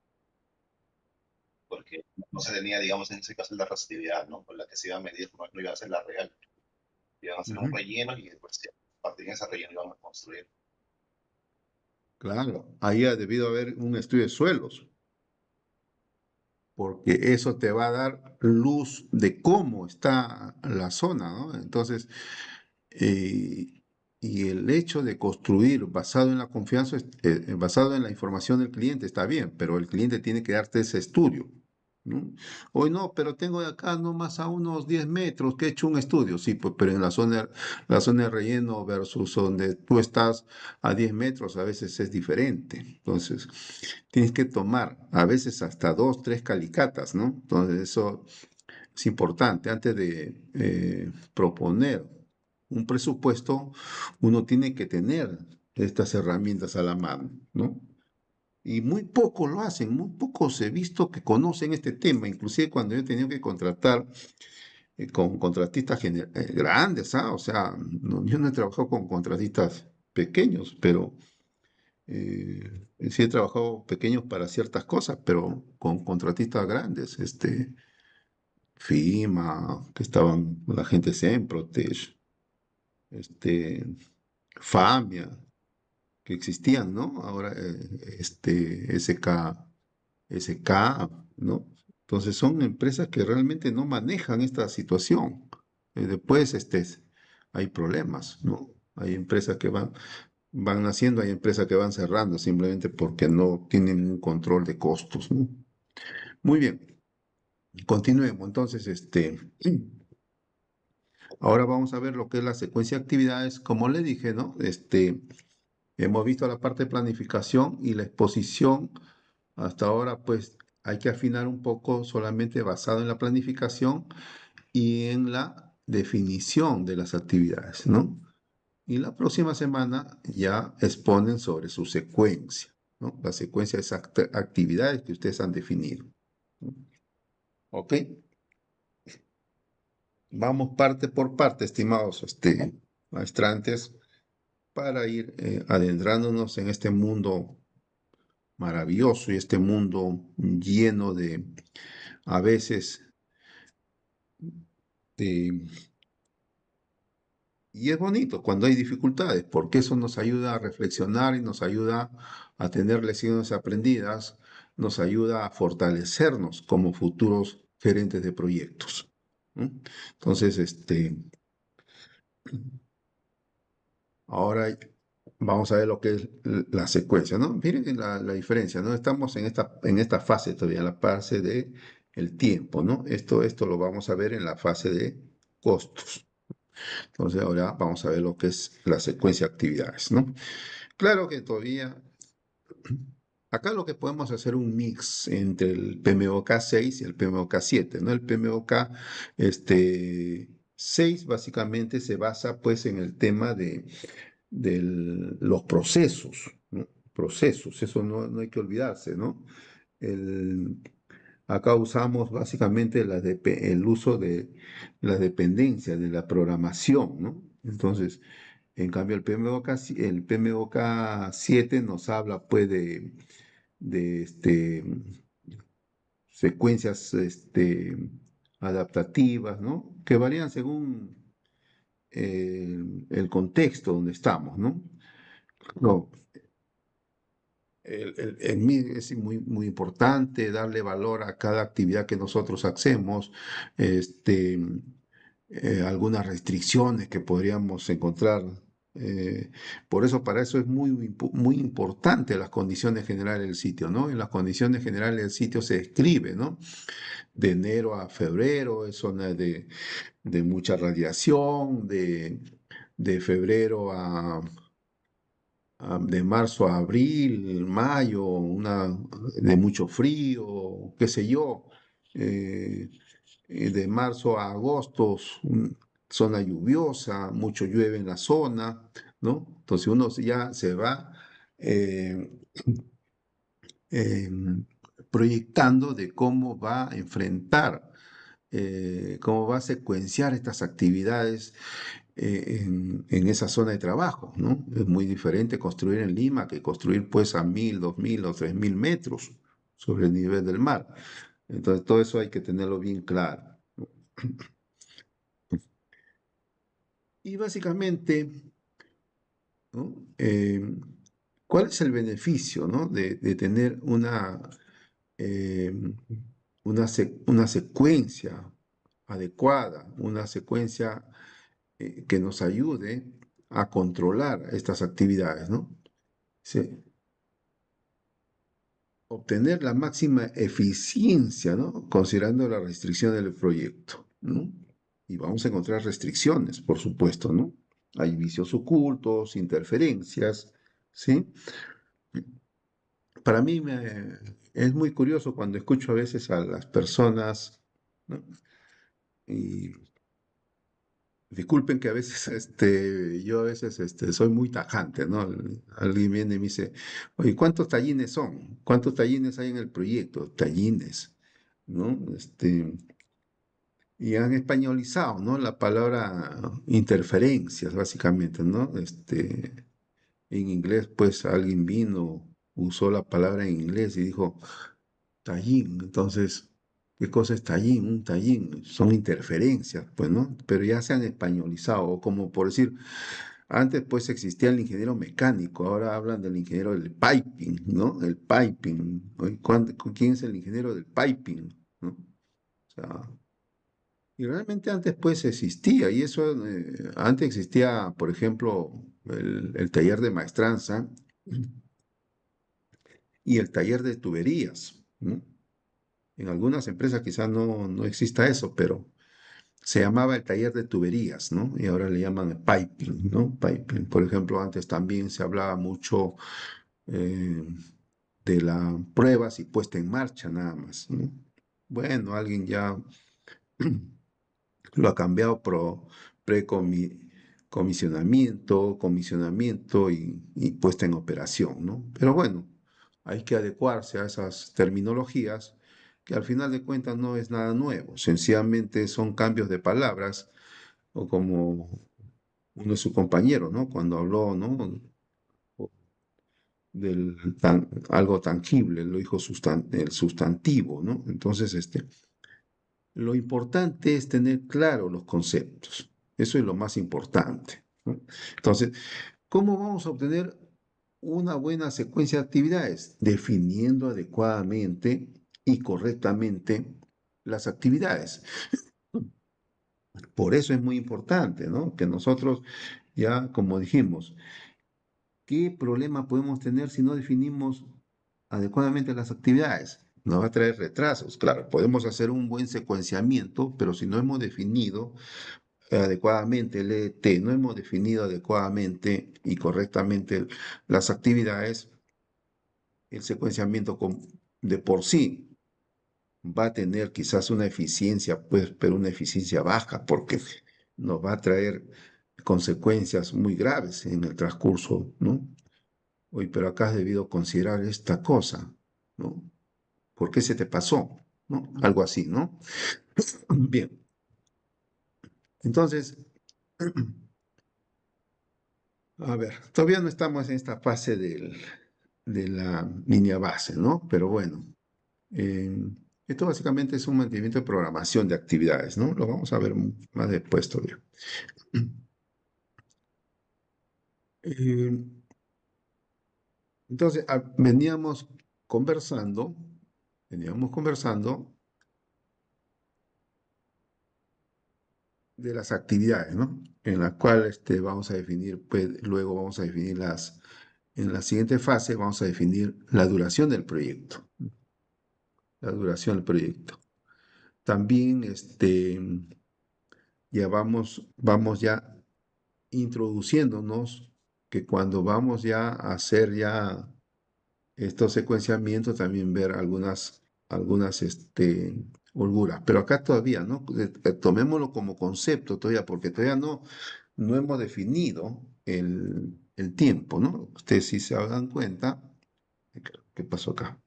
Porque no se tenía, digamos, en ese caso la resistividad, ¿no? Con la que se iba a medir, no iba a ser la real. Iban a hacer un
Ujú.
relleno y después, a partir de ese relleno iban a construir.
Claro, ahí ha debido haber un estudio de suelos, porque eso te va a dar luz de cómo está la zona, ¿no? Entonces, eh, y el hecho de construir basado en la confianza, basado en la información del cliente, está bien, pero el cliente tiene que darte ese estudio, ¿no? Hoy no, pero tengo de acá nomás a unos 10 metros que he hecho un estudio, sí, pues, pero en la zona de relleno versus donde tú estás a 10 metros a veces es diferente. Entonces, tienes que tomar a veces hasta dos, tres calicatas, ¿no? Entonces, eso es importante. Antes de proponer un presupuesto, uno tiene que tener estas herramientas a la mano, ¿no? Y muy pocos lo hacen, muy pocos he visto que conocen este tema, inclusive cuando yo he tenido que contratar con contratistas grandes, ¿ah? O sea, yo no he trabajado con contratistas pequeños, pero sí he trabajado pequeños para ciertas cosas, pero con contratistas grandes, FIMA, que estaban la gente Semprotech, este, FAMIA, que existían, ¿no? Ahora, SK, ¿no? Entonces son empresas que realmente no manejan esta situación. Después, hay problemas, ¿no? Hay empresas que van naciendo, hay empresas que van cerrando simplemente porque no tienen un control de costos, ¿no? Muy bien, continuemos. Entonces, ahora vamos a ver lo que es la secuencia de actividades. Como le dije, ¿no? Hemos visto la parte de planificación y la exposición. Hasta ahora, pues, hay que afinar un poco solamente basado en la planificación y en la definición de las actividades, ¿no? Y la próxima semana ya exponen sobre su secuencia, ¿no? La secuencia de esas actividades que ustedes han definido, ¿no? ¿Ok? Vamos parte por parte, estimados maestrantes, para ir adentrándonos en este mundo maravilloso y este mundo lleno de, a veces, de... Y es bonito cuando hay dificultades, porque eso nos ayuda a reflexionar y nos ayuda a tener lecciones aprendidas, nos ayuda a fortalecernos como futuros gerentes de proyectos, ¿no? Entonces, ahora vamos a ver lo que es la secuencia, ¿no? Miren la diferencia, ¿no? Estamos en esta fase todavía, la fase de el tiempo, ¿no? Esto lo vamos a ver en la fase de costos. Entonces ahora vamos a ver lo que es la secuencia de actividades, ¿no? Claro que todavía, acá lo que podemos hacer un mix entre el PMOK 6 y el PMOK 7, ¿no? El PMOK 6 básicamente se basa pues en el tema de los procesos, ¿no? Procesos, eso no hay que olvidarse, ¿no? El, acá usamos básicamente el uso de la dependencia de la programación, ¿no? Entonces, en cambio, el PMOK 7 nos habla pues de secuencias adaptativas, ¿no? Que varían según el contexto donde estamos, ¿no? No, en mí es muy importante darle valor a cada actividad que nosotros hacemos, este, algunas restricciones que podríamos encontrar. Por eso, para eso es muy importante las condiciones generales del sitio, ¿no? En las condiciones generales del sitio se escribe, ¿no? De enero a febrero es zona de mucha radiación, de febrero de marzo a abril, mayo, de mucho frío, qué sé yo, eh, de marzo a agosto, zona lluviosa, mucho llueve en la zona, ¿no? Entonces uno ya se va eh, proyectando de cómo va a enfrentar, cómo va a secuenciar estas actividades en esa zona de trabajo, ¿no? Es muy diferente construir en Lima que construir pues a 1000, 2000 o 3000 metros sobre el nivel del mar. Entonces todo eso hay que tenerlo bien claro. Y básicamente, ¿no? ¿Cuál es el beneficio, ¿no? de tener eh, una secuencia adecuada, una secuencia que nos ayude a controlar estas actividades, ¿no? Sí, obtener la máxima eficiencia, ¿no? Considerando la restricción del proyecto, ¿no? Y vamos a encontrar restricciones, por supuesto, ¿no? Hay vicios ocultos, interferencias, ¿sí? Para mí es muy curioso cuando escucho a veces a las personas, ¿no? Y disculpen que a veces, yo a veces soy muy tajante, ¿no? Alguien viene y me dice, oye, ¿cuántos tallines son? ¿Cuántos tallines hay en el proyecto? Tallines, ¿no? Y han españolizado, ¿no? La palabra interferencias, básicamente, ¿no? En inglés, pues alguien vino, usó la palabra en inglés y dijo, tallín. Entonces, ¿qué cosa es tallín? Un tallín son interferencias, pues, ¿no? Pero ya se han españolizado, o como por decir, antes pues existía el ingeniero mecánico, ahora hablan del ingeniero del piping, ¿no? El piping. Oye, ¿quién es el ingeniero del piping? ¿No? O sea, y realmente antes pues existía, y eso, antes existía, por ejemplo, el taller de maestranza y el taller de tuberías, ¿no? En algunas empresas quizás no exista eso, pero se llamaba el taller de tuberías, ¿no? Y ahora le llaman piping, ¿no? Piping. Por ejemplo, antes también se hablaba mucho eh, de las pruebas y puesta en marcha nada más, ¿no? Bueno, alguien ya lo ha cambiado por comisionamiento y puesta en operación, ¿no? Pero bueno, hay que adecuarse a esas terminologías que al final de cuentas no es nada nuevo, sencillamente son cambios de palabras o como uno de sus compañeros, ¿no? Cuando habló, ¿no? Algo tangible, lo dijo el sustantivo, ¿no? Entonces, lo importante es tener claro los conceptos. Eso es lo más importante, ¿no? Entonces, ¿cómo vamos a obtener una buena secuencia de actividades? Definiendo adecuadamente y correctamente las actividades. Por eso es muy importante, ¿no? Que nosotros ya, como dijimos, ¿qué problema podemos tener si no definimos adecuadamente las actividades? Nos va a traer retrasos. Claro, podemos hacer un buen secuenciamiento, pero si no hemos definido adecuadamente el ET, no hemos definido adecuadamente y correctamente las actividades, el secuenciamiento de por sí va a tener quizás una eficiencia, pues, pero una eficiencia baja, porque nos va a traer consecuencias muy graves en el transcurso, ¿no? Oye, pero acá has debido considerar esta cosa, ¿no? ¿Por qué se te pasó? ¿No? Algo así, ¿no? Bien, entonces, a ver, todavía no estamos en esta fase de la línea base, ¿no? Pero bueno, eh, esto básicamente es un mantenimiento de programación de actividades, ¿no? Lo vamos a ver más después todavía. Eh, entonces, veníamos conversando de las actividades, ¿no? En la cual vamos a definir, pues luego vamos a definir en la siguiente fase vamos a definir la duración del proyecto, la duración del proyecto. También, ya vamos ya introduciéndonos que cuando vamos ya a hacer ya estos secuenciamientos, también ver algunas holguras. Pero acá todavía, ¿no? Tomémoslo como concepto todavía, porque todavía no hemos definido el tiempo, ¿no? Ustedes si se dan cuenta, ¿qué pasó acá?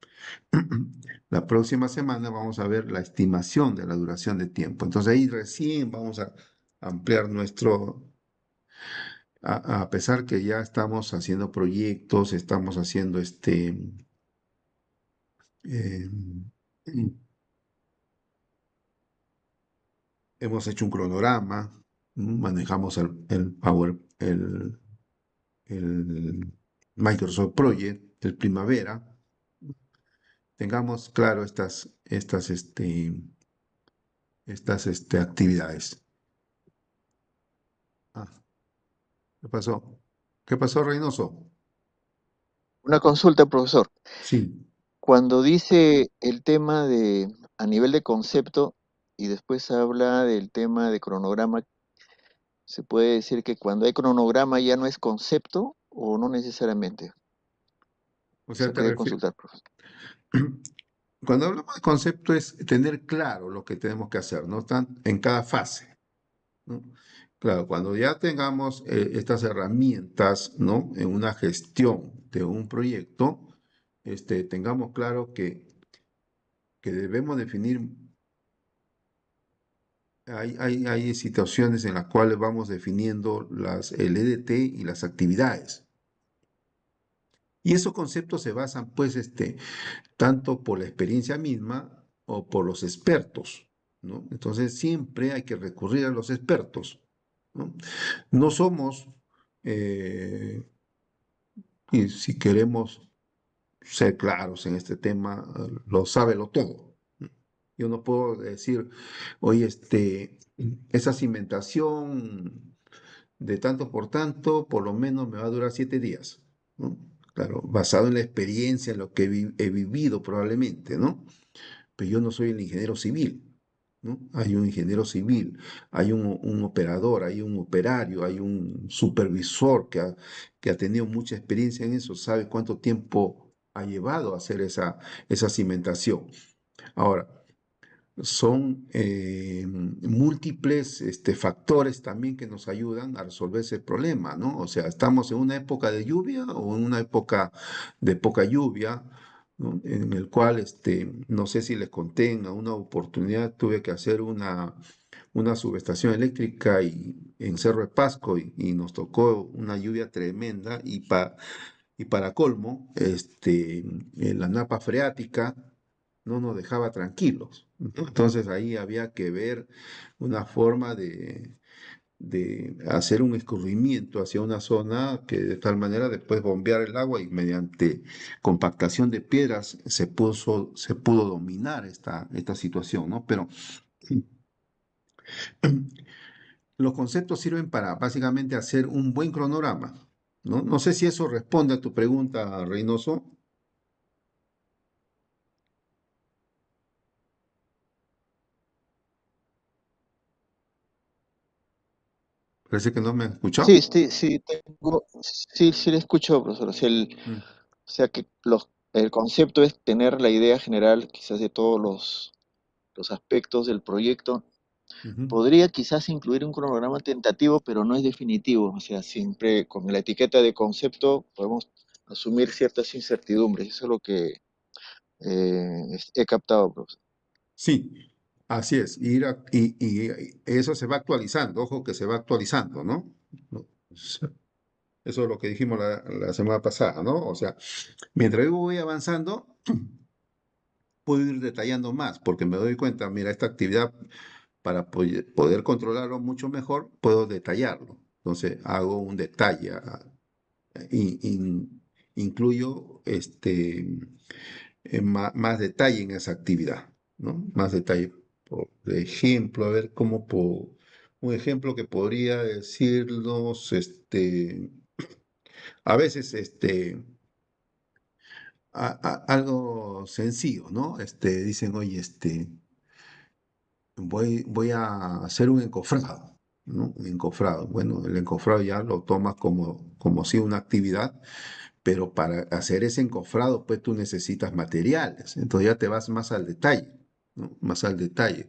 La próxima semana vamos a ver la estimación de la duración de tiempo. Entonces ahí recién vamos a ampliar a pesar que ya estamos haciendo proyectos, estamos haciendo eh, hemos hecho un cronograma, manejamos el Microsoft Project, el Primavera. Tengamos claro estas actividades. Ah, ¿qué pasó? ¿Qué pasó, Reynoso?
Una consulta, profesor.
Sí.
Cuando dice el tema de a nivel de concepto y después habla del tema de cronograma, ¿se puede decir que cuando hay cronograma ya no es concepto o no necesariamente?
O sea,
Eso
te
quería
refieres.
consultar, profesor.
Cuando hablamos de concepto es tener claro lo que tenemos que hacer, ¿no? En cada fase, ¿no? Claro, cuando ya tengamos estas herramientas, ¿no? En una gestión de un proyecto, tengamos claro que debemos definir, hay situaciones en las cuales vamos definiendo el EDT y las actividades. Y esos conceptos se basan, pues, tanto por la experiencia misma o por los expertos, ¿no? Entonces siempre hay que recurrir a los expertos, ¿no? No somos, y si queremos ser claros en este tema, lo sábelo todo. Yo no puedo decir, oye, esa cimentación de tanto por tanto, por lo menos me va a durar 7 días, ¿no? Claro, basado en la experiencia, en lo que he vivido probablemente, ¿no? Pero yo no soy el ingeniero civil, ¿no? Hay un ingeniero civil, hay un operador, hay un operario, hay un supervisor que ha tenido mucha experiencia en eso, sabe cuánto tiempo ha llevado a hacer esa cimentación. Ahora, son múltiples factores también que nos ayudan a resolver ese problema, ¿no? O sea, estamos en una época de lluvia o en una época de poca lluvia, ¿no? En el cual, no sé si les conté, en una oportunidad tuve que hacer una subestación eléctrica en Cerro de Pasco y nos tocó una lluvia tremenda y para colmo, la napa freática no nos dejaba tranquilos, ¿no? Entonces ahí había que ver una forma de hacer un escurrimiento hacia una zona que de tal manera después bombear el agua y mediante compactación de piedras se pudo dominar esta situación, ¿no? Pero los conceptos sirven para básicamente hacer un buen cronograma, ¿no? No sé si eso responde a tu pregunta, Reynoso. Parece que no me has escuchado.
Sí, le escucho, profesor. O sea,
Mm,
o sea que el concepto es tener la idea general, quizás de todos los aspectos del proyecto.
ujú.
Podría quizás incluir un cronograma tentativo, pero no es definitivo. O sea, siempre con la etiqueta de concepto podemos asumir ciertas incertidumbres. Eso es lo que he captado, profesor.
Sí, así es. Y eso se va actualizando, ojo que se va actualizando, ¿no? No, eso es lo que dijimos la semana pasada, ¿no? O sea, mientras yo voy avanzando, puedo ir detallando más, porque me doy cuenta, mira, esta actividad, para poder controlarlo mucho mejor, puedo detallarlo. Entonces, hago un detalle, incluyo más detalle en esa actividad, ¿no? Más detalle. Por ejemplo, a ver un ejemplo que podría decirnos, a veces, algo sencillo, ¿no? Dicen, oye, voy a hacer un encofrado. ¿no? Encofrado. Bueno, el encofrado ya lo tomas como si una actividad, pero para hacer ese encofrado, pues tú necesitas materiales. Entonces ya te vas más al detalle, ¿no? Más al detalle.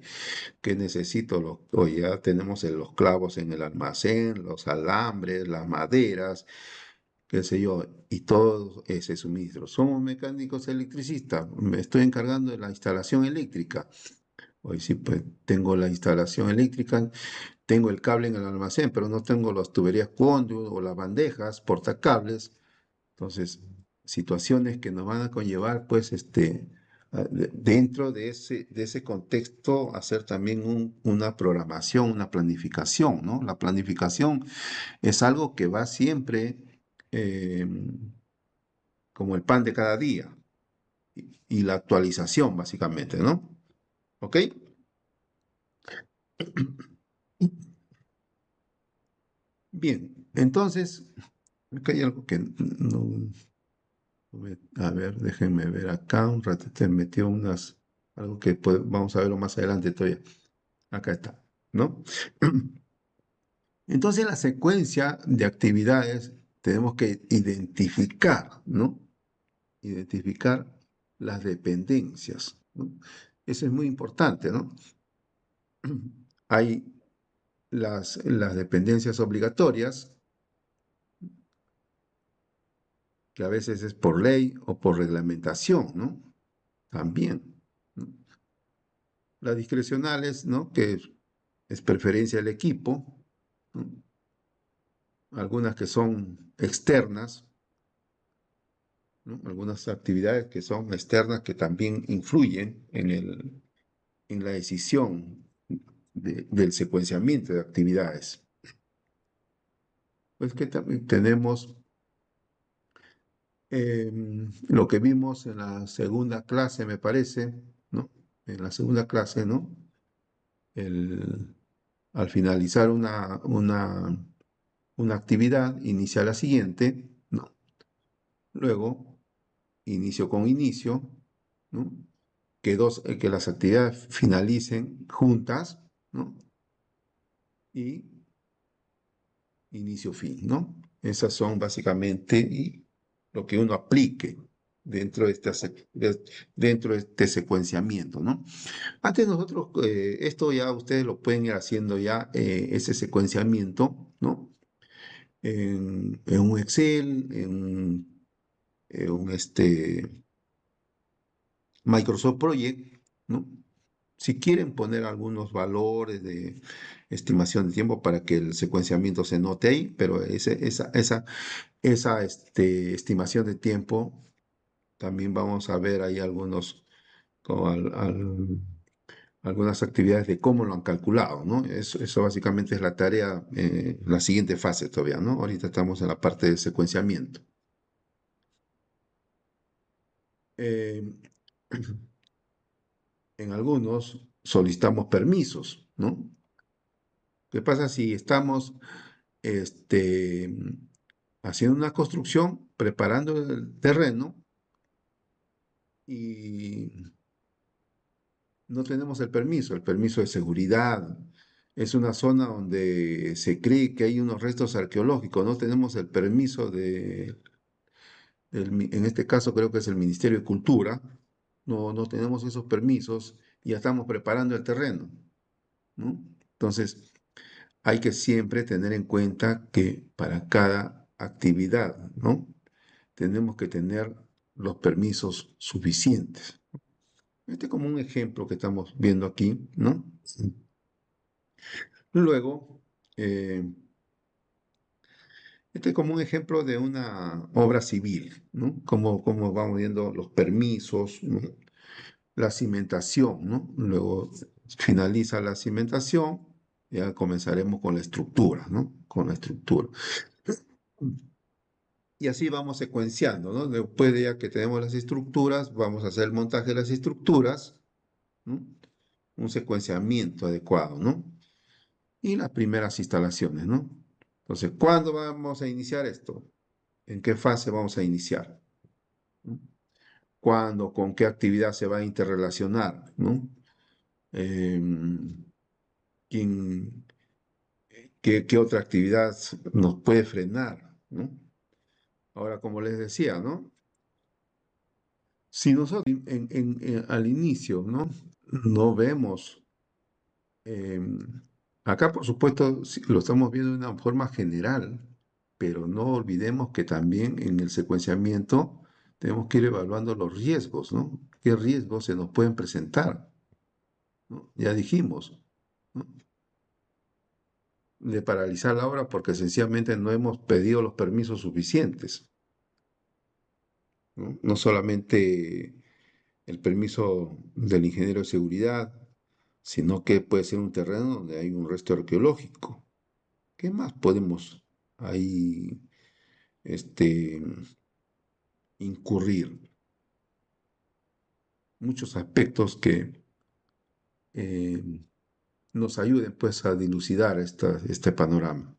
¿Qué necesito? Oye, ya tenemos los clavos en el almacén, los alambres, las maderas, qué sé yo, y todo ese suministro. Somos mecánicos electricistas, me estoy encargando de la instalación eléctrica. Hoy sí, pues tengo la instalación eléctrica, tengo el cable en el almacén, pero no tengo las tuberías conduit o las bandejas, portacables. Entonces, situaciones que nos van a conllevar, pues, dentro de ese contexto, hacer también una programación, una planificación, ¿no? La planificación es algo que va siempre eh, como el pan de cada día y la actualización, básicamente, ¿no? ¿Ok? Bien, entonces, acá hay algo que no, a ver, déjenme ver acá, un rato te metió algo que vamos a verlo más adelante todavía. Acá está, ¿no? Entonces, la secuencia de actividades tenemos que identificar, ¿no? Identificar las dependencias, ¿no? Eso es muy importante, ¿no? Hay las dependencias obligatorias, que a veces es por ley o por reglamentación, ¿no? También, ¿no? Las discrecionales, ¿no? Que es preferencia del equipo, ¿no? Algunas que son externas, ¿no? Algunas actividades que son externas que también influyen en la decisión del secuenciamiento de actividades. Pues que también tenemos lo que vimos en la segunda clase, me parece, ¿no? En la segunda clase, ¿no? Al finalizar una actividad, inicia la siguiente, ¿no? Luego, inicio con inicio, ¿no? Que las actividades finalicen juntas, ¿no? Y inicio-fin, ¿no? Esas son básicamente lo que uno aplique dentro de este secuenciamiento, ¿no? Antes nosotros, esto ya ustedes lo pueden ir haciendo ya, ese secuenciamiento, ¿no? En un Excel, en un Microsoft Project, ¿no? Si quieren poner algunos valores de estimación de tiempo para que el secuenciamiento se note ahí, pero esa estimación de tiempo, también vamos a ver ahí como algunas actividades de cómo lo han calculado, ¿no? Eso básicamente es la tarea, la siguiente fase todavía, ¿no? Ahorita estamos en la parte de secuenciamiento. Eh, en algunos solicitamos permisos, ¿no? ¿Qué pasa si estamos este, haciendo una construcción, preparando el terreno y no tenemos el permiso de seguridad? Es una zona donde se cree que hay unos restos arqueológicos, no tenemos el permiso en este caso creo que es el Ministerio de Cultura, no tenemos esos permisos y ya estamos preparando el terreno, ¿no? Entonces, hay que siempre tener en cuenta que para cada actividad, ¿no? Tenemos que tener los permisos suficientes. Este es como un ejemplo que estamos viendo aquí, ¿no? Luego, eh, este es como un ejemplo de una obra civil, ¿no? Como vamos viendo los permisos, ¿no? La cimentación, ¿no? Luego finaliza la cimentación, ya comenzaremos con la estructura, ¿no? Con la estructura. Y así vamos secuenciando, ¿no? Después de ya que tenemos las estructuras, vamos a hacer el montaje de las estructuras, ¿no? Un secuenciamiento adecuado, ¿no? Y las primeras instalaciones, ¿no? Entonces, ¿cuándo vamos a iniciar esto? ¿En qué fase vamos a iniciar? ¿No? ¿Cuándo? ¿Con qué actividad se va a interrelacionar? ¿No? Em, ¿quién, ¿Qué otra actividad nos puede frenar, ¿no? Ahora, como les decía, ¿no? Si nosotros al inicio, ¿no? No vemos, acá por supuesto lo estamos viendo de una forma general, pero no olvidemos que también en el secuenciamiento tenemos que ir evaluando los riesgos, ¿no? ¿Qué riesgos se nos pueden presentar? ¿No? Ya dijimos, ¿no? De paralizar la obra porque sencillamente no hemos pedido los permisos suficientes, ¿no? No solamente el permiso del ingeniero de seguridad, sino que puede ser un terreno donde hay un resto arqueológico. ¿Qué más podemos ahí incurrir? Muchos aspectos que eh, nos ayuden pues a dilucidar este panorama.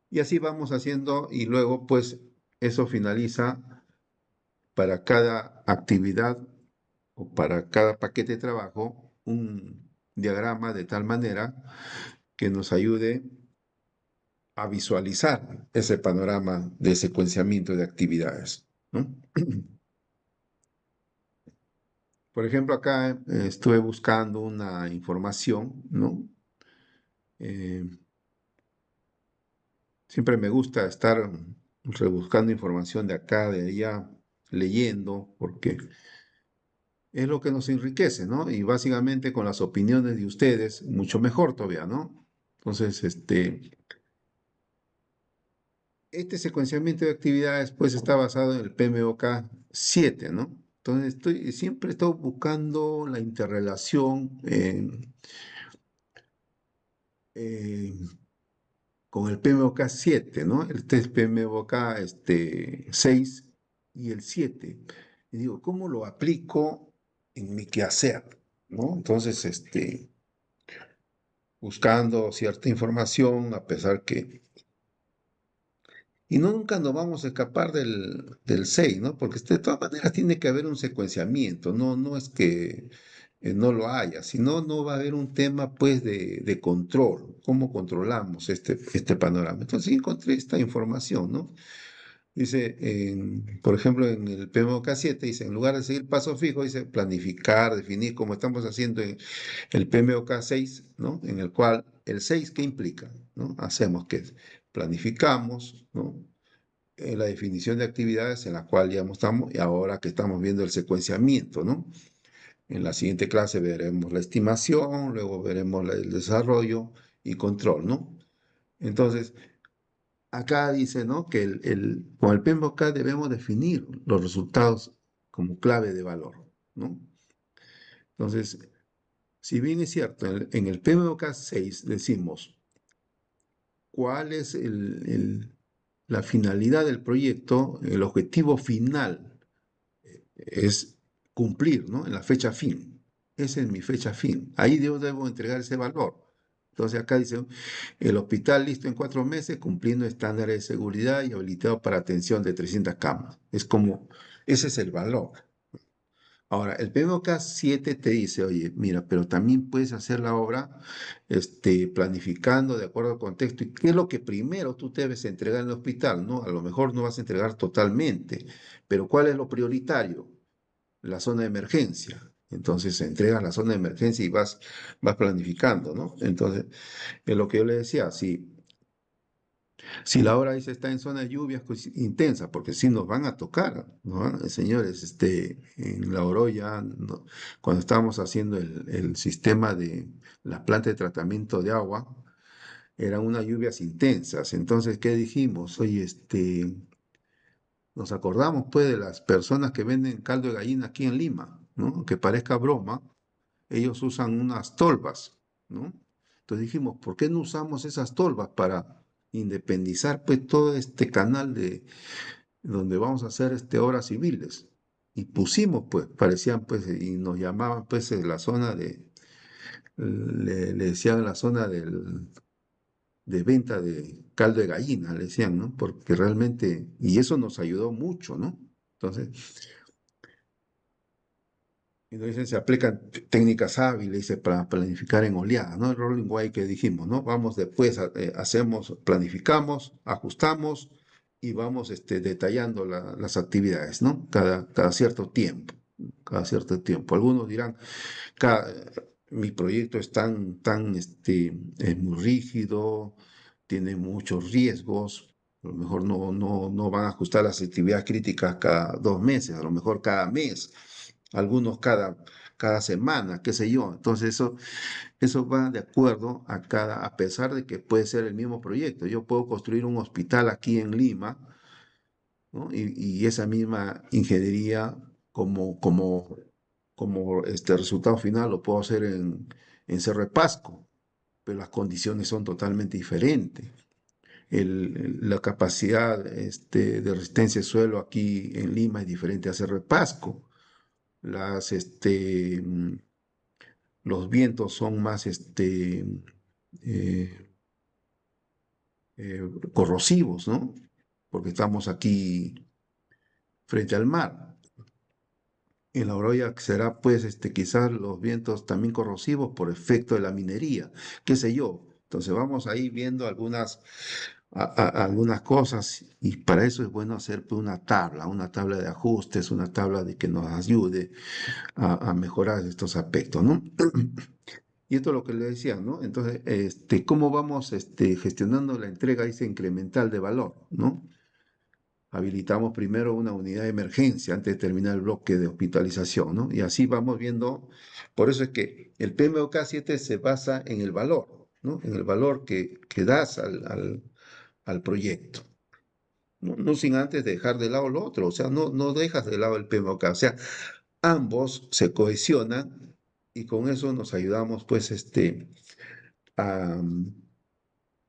Y así vamos haciendo y luego pues eso finaliza para cada actividad o para cada paquete de trabajo un diagrama de tal manera que nos ayude a visualizar ese panorama de secuenciamiento de actividades, ¿no? Por ejemplo, acá estuve buscando una información, ¿no? Eh, Siempre me gusta estar rebuscando información de acá, de allá, leyendo, porque es lo que nos enriquece, ¿no? Y básicamente con las opiniones de ustedes, mucho mejor todavía, ¿no? Entonces, este secuenciamiento de actividades, pues, está basado en el PMOK 7, ¿no? Entonces, siempre he estado buscando la interrelación eh, con el PMOK 7, ¿no? El test PMOK 6 y el 7. Y digo, ¿cómo lo aplico en mi quehacer? ¿No? Entonces, buscando cierta información, a pesar que... Y nunca nos vamos a escapar del 6, ¿no? Porque de todas maneras tiene que haber un secuenciamiento, no es que no lo haya, sino no va a haber un tema pues de control, cómo controlamos este panorama. Entonces sí encontré esta información, ¿no? Dice, por ejemplo, en el PMOK 7, dice, en lugar de seguir paso fijo, dice planificar, definir, como estamos haciendo en el PMOK 6, ¿no? En el cual el 6, ¿qué implica? ¿No? Hacemos que planificamos, ¿no? La definición de actividades en la cual ya estamos, y ahora que estamos viendo el secuenciamiento, ¿no? En la siguiente clase veremos la estimación, luego veremos el desarrollo y control, ¿no? Entonces, acá dice, ¿no? Que con el PMBOK debemos definir los resultados como clave de valor, ¿no? Entonces, si bien es cierto, en el PMBOK 6 decimos cuál es la finalidad del proyecto, el objetivo final es cumplir, ¿no? En la fecha fin. Esa es mi fecha fin. Ahí yo debo entregar ese valor. Entonces acá dice, el hospital listo en 4 meses, cumpliendo estándares de seguridad y habilitado para atención de 300 camas. Es como, ese es el valor. Ahora, el PMOK 7 te dice, oye, mira, pero también puedes hacer la obra planificando de acuerdo al contexto. ¿Y qué es lo que primero tú debes entregar en el hospital? ¿No? A lo mejor no vas a entregar totalmente, pero ¿cuál es lo prioritario? La zona de emergencia. Entonces se entrega la zona de emergencia y vas planificando, ¿no? Entonces, es lo que yo le decía, si la obra dice está en zona de lluvias pues, intensa, porque sí nos van a tocar, ¿no? Señores, en La Oroya, ¿no? Cuando estábamos haciendo el sistema de la planta de tratamiento de agua, eran unas lluvias intensas. Entonces, ¿qué dijimos? Oye, nos acordamos pues de las personas que venden caldo de gallina aquí en Lima, ¿no? Aunque parezca broma, ellos usan unas tolvas, ¿no? Entonces dijimos, ¿por qué no usamos esas tolvas para independizar pues todo este canal de donde vamos a hacer obras civiles? Y pusimos pues, parecían pues, y nos llamaban pues en la zona le decían la zona de venta de caldo de gallina, le decían, ¿no? Porque realmente, y eso nos ayudó mucho, ¿no? Entonces, Y nos dicen, se aplican técnicas hábiles dice, para planificar en oleada, ¿no? El rolling way que dijimos, ¿no? Vamos después, hacemos, planificamos, ajustamos y vamos detallando las actividades, ¿no? Cada cierto tiempo, cada cierto tiempo. Algunos dirán, cada, mi proyecto es es muy rígido, tiene muchos riesgos, a lo mejor no van a ajustar las actividades críticas cada 2 meses, a lo mejor cada mes, algunos cada semana, qué sé yo. Entonces eso va de acuerdo a pesar de que puede ser el mismo proyecto. Yo puedo construir un hospital aquí en Lima, ¿no? Y esa misma ingeniería como este resultado final lo puedo hacer en Cerro de Pasco, pero las condiciones son totalmente diferentes. La capacidad de resistencia de suelo aquí en Lima es diferente a Cerro de Pasco. Los vientos son más eh, corrosivos, ¿no? Porque estamos aquí frente al mar. En la Oroya será pues quizás los vientos también corrosivos por efecto de la minería, qué sé yo. Entonces vamos ahí viendo algunas cosas y para eso es bueno hacer pues, una tabla de ajustes, una tabla de que nos ayude a mejorar estos aspectos, ¿no? Y esto es lo que le decía, ¿no? Entonces, ¿cómo vamos gestionando la entrega ese incremental de valor, ¿no? Habilitamos primero una unidad de emergencia antes de terminar el bloque de hospitalización, ¿no? Y así vamos viendo, por eso es que el PMOK 7 se basa en el valor, ¿no? En el valor que das al proyecto. No sin antes dejar de lado lo otro, o sea, no dejas de lado el PMOK, o sea, ambos se cohesionan y con eso nos ayudamos, pues, a,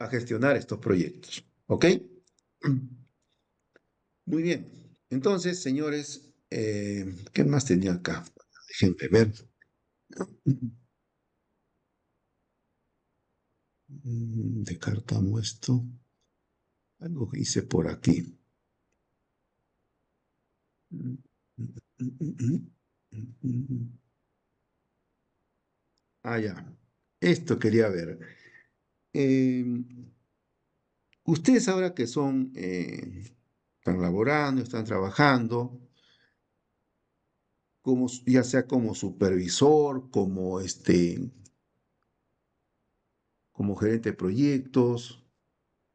a gestionar estos proyectos, ¿ok? Muy bien. Entonces, señores, ¿qué más tenía acá? Déjenme ver. Descartamos esto. Algo que hice por aquí. Ah, ya. Esto quería ver. Eh, ustedes ahora que están laborando, están trabajando, ya sea como supervisor, como gerente de proyectos,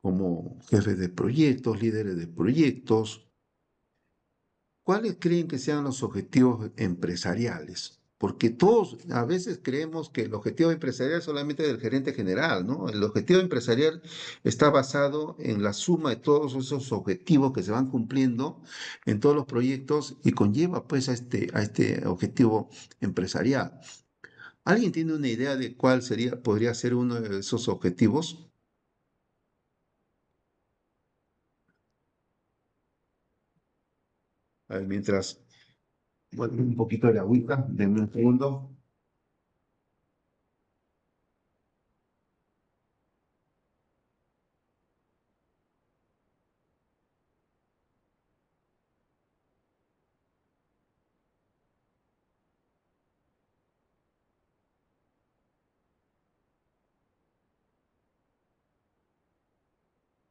como jefes de proyectos, líderes de proyectos, ¿cuáles creen que sean los objetivos empresariales? Porque todos a veces creemos que el objetivo empresarial es solamente del gerente general, ¿no? El objetivo empresarial está basado en la suma de todos esos objetivos que se van cumpliendo en todos los proyectos y conlleva pues a este objetivo empresarial. ¿Alguien tiene una idea de cuál podría ser uno de esos objetivos? A ver, mientras, bueno, un poquito de agüita, denme un segundo.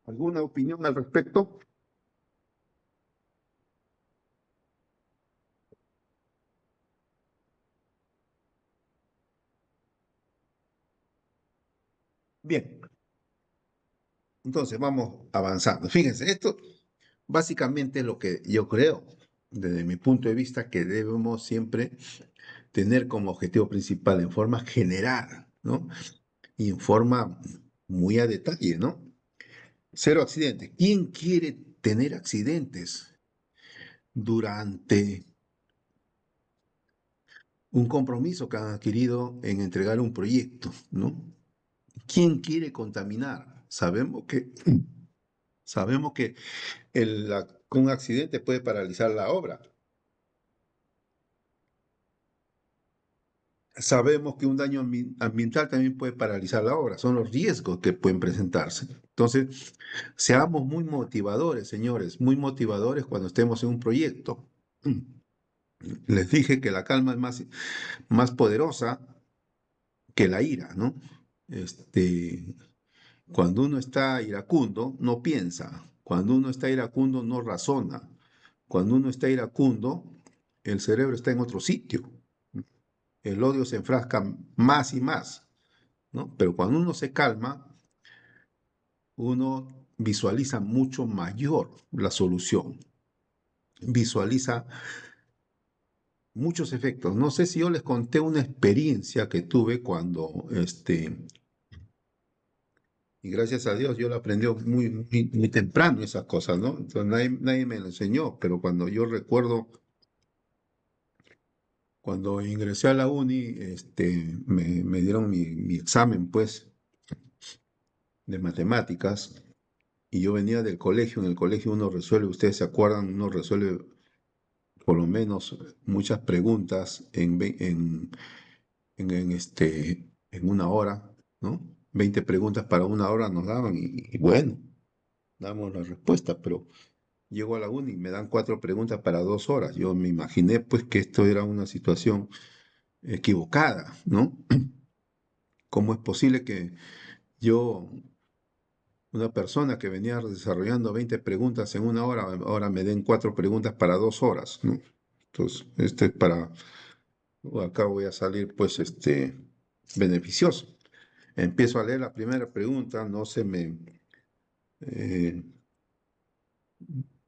¿Alguna opinión al respecto? Bien, entonces vamos avanzando. Fíjense, esto básicamente es lo que yo creo, desde mi punto de vista, que debemos siempre tener como objetivo principal en forma general, ¿no? Y en forma muy a detalle, ¿no? Cero accidentes. ¿Quién quiere tener accidentes durante un compromiso que han adquirido en entregar un proyecto, ¿no? ¿Quién quiere contaminar? Sabemos que un accidente puede paralizar la obra. Sabemos que un daño ambiental también puede paralizar la obra. Son los riesgos que pueden presentarse. Entonces, seamos muy motivadores, señores, muy motivadores cuando estemos en un proyecto. Les dije que la calma es más poderosa que la ira, ¿no? Cuando uno está iracundo, no piensa. Cuando uno está iracundo, no razona. Cuando uno está iracundo, el cerebro está en otro sitio. El odio se enfrasca más y más, ¿no? Pero cuando uno se calma, uno visualiza mucho mayor la solución. Visualiza muchos efectos. No sé si yo les conté una experiencia que tuve cuando, y gracias a Dios yo lo aprendí muy temprano esas cosas, ¿no? Entonces nadie me lo enseñó, pero cuando yo recuerdo, cuando ingresé a la uni, me dieron mi examen, pues, de matemáticas, y yo venía del colegio. En el colegio uno resuelve, ustedes se acuerdan, uno resuelve por lo menos muchas preguntas en una hora, ¿no? 20 preguntas para una hora nos daban y bueno, damos la respuesta, pero llego a la uni y me dan 4 preguntas para 2 horas. Yo me imaginé pues que esto era una situación equivocada, ¿no? ¿Cómo es posible que yo, una persona que venía desarrollando 20 preguntas en una hora, ahora me den 4 preguntas para 2 horas, ¿no? Entonces, acá voy a salir pues beneficioso. Empiezo a leer la primera pregunta, no se eh,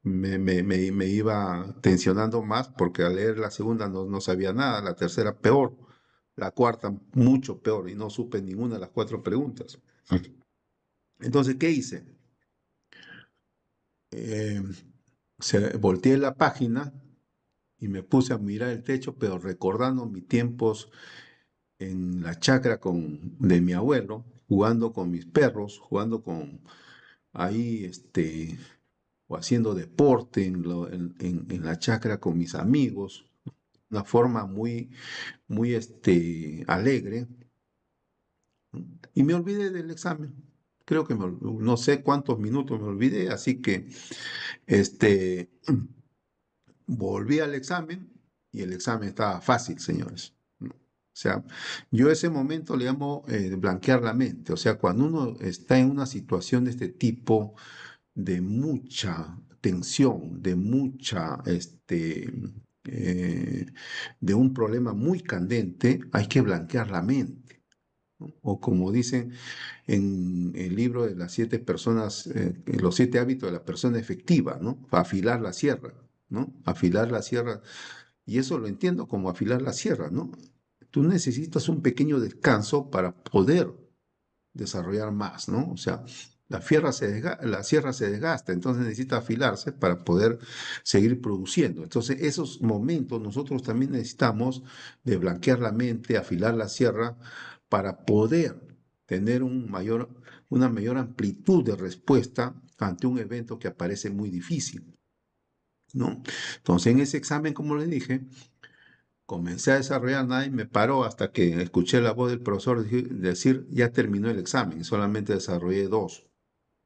me iba tensionando más porque al leer la segunda no sabía nada, la tercera peor, la cuarta mucho peor y no supe ninguna de las 4 preguntas. Entonces, ¿qué hice? Eh, Volteé la página y me puse a mirar el techo, pero recordando mis tiempos en la chacra de mi abuelo, jugando con mis perros, jugando con ahí, o haciendo deporte en la chacra con mis amigos, una forma muy alegre, ¿no? Y me olvidé del examen. Creo que no sé cuántos minutos me olvidé, así que este, volví al examen y el examen estaba fácil, señores, ¿no? O sea, yo ese momento le llamo blanquear la mente. O sea, cuando uno está en una situación de este tipo, de mucha tensión, eh, de un problema muy candente, hay que blanquear la mente, ¿no? O como dicen en el libro de las 7 personas, los 7 hábitos de la persona efectiva, ¿no? Afilar la sierra, ¿no? Afilar la sierra. Y eso lo entiendo como afilar la sierra, ¿no? Tú necesitas un pequeño descanso para poder desarrollar más, ¿no? O sea, la sierra se desgasta, entonces necesita afilarse para poder seguir produciendo. Entonces, esos momentos nosotros también necesitamos de blanquear la mente, afilar la sierra para poder tener una mayor amplitud de respuesta ante un evento que aparece muy difícil, ¿no? Entonces, en ese examen, como le dije, comencé a desarrollar, nadie me paró hasta que escuché la voz del profesor decir, ya terminó el examen, solamente desarrollé 2.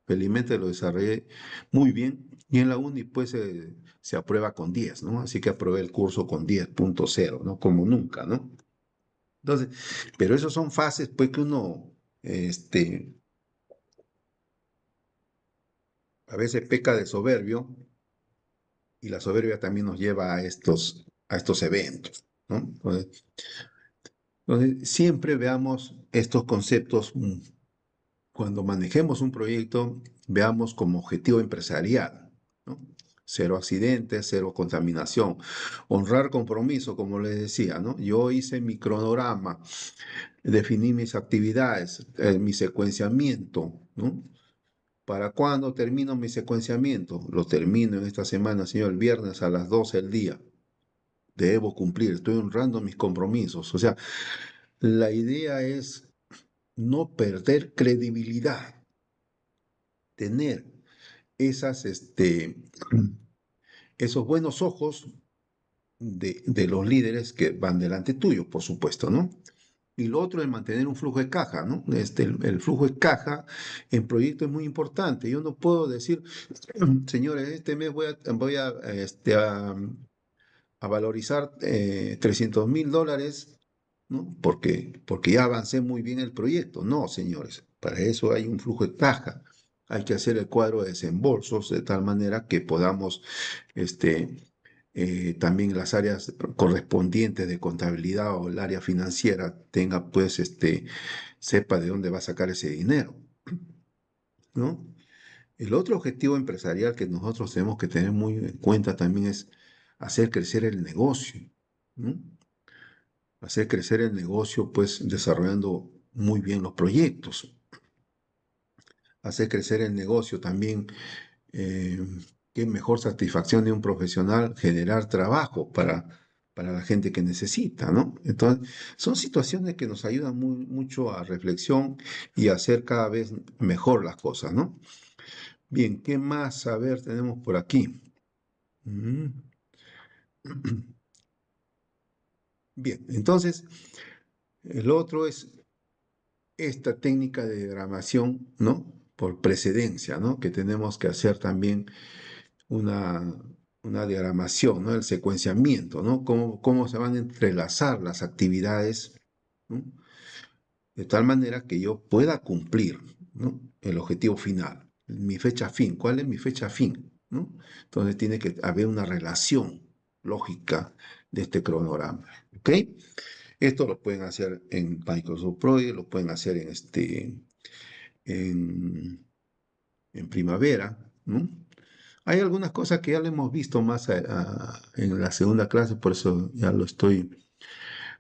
Felizmente lo desarrollé muy bien y en la uni pues se aprueba con 10, ¿no? Así que aprobé el curso con 10.0, ¿no? Como nunca, ¿no? Entonces, pero esas son fases pues que uno, a veces peca de soberbio y la soberbia también nos lleva a estos eventos, ¿no? Entonces, siempre veamos estos conceptos. Cuando manejemos un proyecto, veamos como objetivo empresarial, ¿no? Cero accidentes, cero contaminación. Honrar compromiso, como les decía, ¿no? Yo hice mi cronograma, definí mis actividades, mi secuenciamiento, ¿no? ¿Para cuándo termino mi secuenciamiento? Lo termino en esta semana, señor, el viernes a las 12 del día. Debo cumplir, estoy honrando mis compromisos. O sea, la idea es no perder credibilidad, tener esas, esos buenos ojos de los líderes que van delante tuyo, por supuesto, ¿no? Y lo otro es mantener un flujo de caja, ¿no? El flujo de caja en proyectos es muy importante. Yo no puedo decir, señores, este mes voy a a valorizar $300.000, ¿no? Porque ya avancé muy bien el proyecto. No, señores, para eso hay un flujo de caja. Hay que hacer el cuadro de desembolsos de tal manera que podamos, también las áreas correspondientes de contabilidad o el área financiera tenga, pues, sepa de dónde va a sacar ese dinero, ¿no? El otro objetivo empresarial que nosotros tenemos que tener muy en cuenta también es hacer crecer el negocio, ¿no? Hacer crecer el negocio, pues desarrollando muy bien los proyectos. Hacer crecer el negocio también, eh, qué mejor satisfacción de un profesional generar trabajo para la gente que necesita, ¿no? Entonces, son situaciones que nos ayudan mucho a reflexión y a hacer cada vez mejor las cosas, ¿no? Bien, ¿qué más? A ver, tenemos por aquí. Mm. Bien, entonces, el otro es esta técnica de diagramación, ¿no? Por precedencia, ¿no? Que tenemos que hacer también una, una diagramación, ¿no? El secuenciamiento, ¿no? Cómo se van a entrelazar las actividades, ¿no? De tal manera que yo pueda cumplir, ¿no? El objetivo final, mi fecha fin. ¿Cuál es mi fecha fin? ¿No? Entonces tiene que haber una relación lógica de este cronograma, ¿ok? Esto lo pueden hacer en Microsoft Project, lo pueden hacer en, en Primavera, ¿no? Hay algunas cosas que ya lo hemos visto más en la segunda clase, por eso ya lo estoy.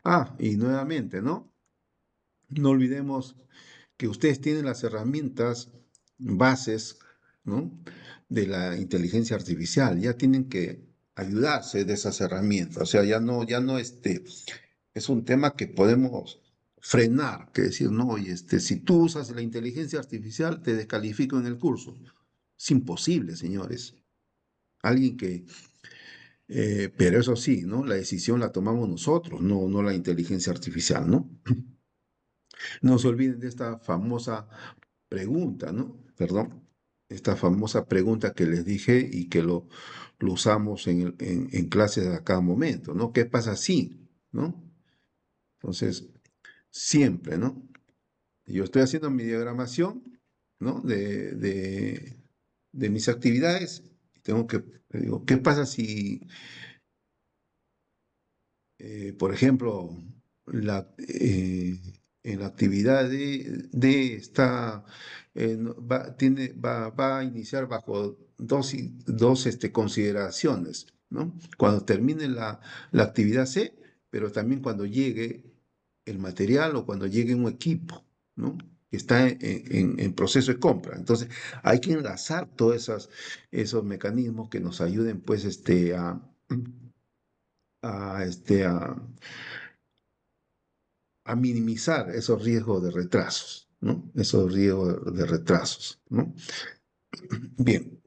Ah, y nuevamente, ¿no? No olvidemos que ustedes tienen las herramientas bases, ¿no? De la inteligencia artificial. Ya tienen que ayudarse de esas herramientas. O sea, ya no es un tema que podemos frenar, que decir, no, oye, si tú usas la inteligencia artificial, te descalifico en el curso. Es imposible, señores. Alguien que, pero eso sí, ¿no? La decisión la tomamos nosotros, no la inteligencia artificial, ¿no? No se olviden de esta famosa pregunta, ¿no? Perdón, esta famosa pregunta que les dije y que lo usamos en clases a cada momento, ¿no? ¿Qué pasa si? ¿No? Entonces, siempre, ¿no? Yo estoy haciendo mi diagramación, ¿no? De mis actividades. Tengo que, digo, ¿qué pasa si por ejemplo, en la actividad de esta, va a iniciar bajo dos consideraciones, ¿no? Cuando termine la actividad C, pero también cuando llegue el material o cuando llegue un equipo, ¿no? Que está en proceso de compra. Entonces, hay que enlazar todos esos mecanismos que nos ayuden, pues, a, este, a, a minimizar esos riesgos de retrasos, ¿no? Esos riesgos de retrasos, ¿no? Bien,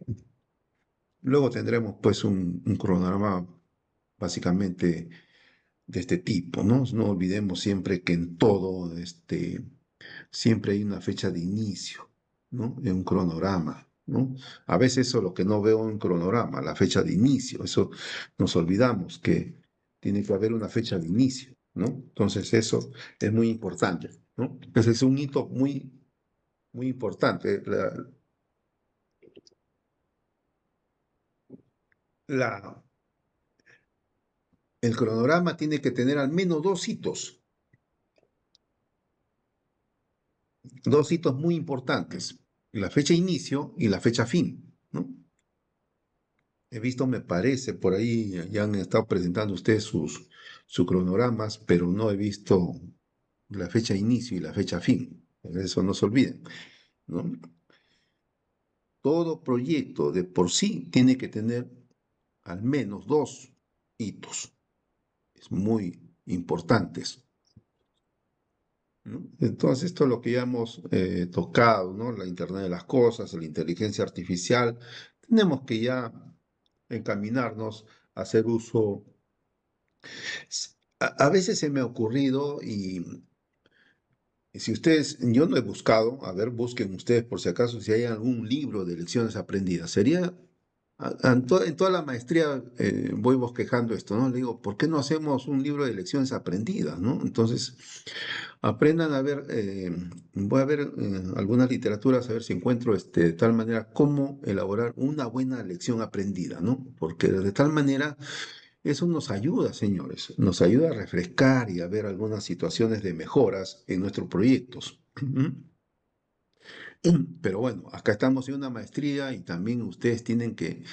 luego tendremos pues un cronograma básicamente de este tipo, ¿no? No olvidemos siempre que en todo, siempre hay una fecha de inicio, ¿no? En un cronograma, ¿no? A veces eso es lo que no veo en un cronograma, la fecha de inicio, eso nos olvidamos que tiene que haber una fecha de inicio, ¿no? Entonces eso es muy importante, ¿no? Ese es un hito muy importante. La- el cronograma tiene que tener al menos dos hitos muy importantes, la fecha inicio y la fecha fin, ¿no? He visto, me parece, por ahí ya han estado presentando ustedes sus cronogramas, pero no he visto la fecha inicio y la fecha fin. Eso no se olviden, ¿no? Todo proyecto de por sí tiene que tener al menos dos hitos. Es muy importantes, ¿no? Entonces, esto es lo que ya hemos tocado, ¿no? La Internet de las Cosas, la inteligencia artificial. Tenemos que ya encaminarnos a hacer uso. A veces se me ha ocurrido y si ustedes, yo no he buscado, a ver, busquen ustedes por si acaso si hay algún libro de lecciones aprendidas. Sería En toda la maestría voy bosquejando esto, ¿no? Le digo, ¿por qué no hacemos un libro de lecciones aprendidas, ¿no? Entonces, aprendan a ver, voy a ver algunas literaturas, a ver si encuentro de tal manera cómo elaborar una buena lección aprendida, ¿no? Porque de tal manera eso nos ayuda, señores, nos ayuda a refrescar y a ver algunas situaciones de mejoras en nuestros proyectos. Pero bueno, acá estamos en una maestría y también ustedes tienen que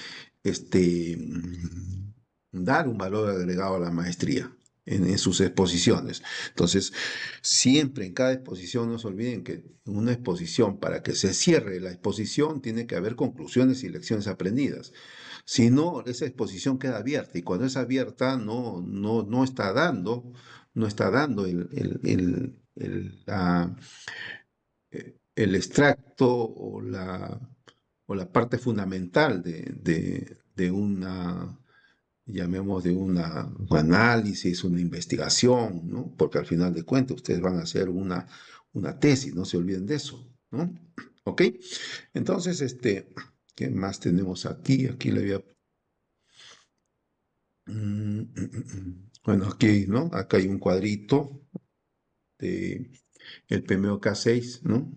dar un valor agregado a la maestría en sus exposiciones. Entonces, siempre en cada exposición, no se olviden que en una exposición, para que se cierre la exposición, tiene que haber conclusiones y lecciones aprendidas. Si no, esa exposición queda abierta y cuando es abierta no está dando, no está dando el extracto o la parte fundamental de una, llamemos de un análisis, una investigación, ¿no? Porque al final de cuentas ustedes van a hacer una tesis, no se olviden de eso, ¿no? ¿Ok? Entonces, ¿qué más tenemos aquí? Aquí le voy a... Bueno, aquí, ¿no? Acá hay un cuadrito de el PMOK 6, ¿no?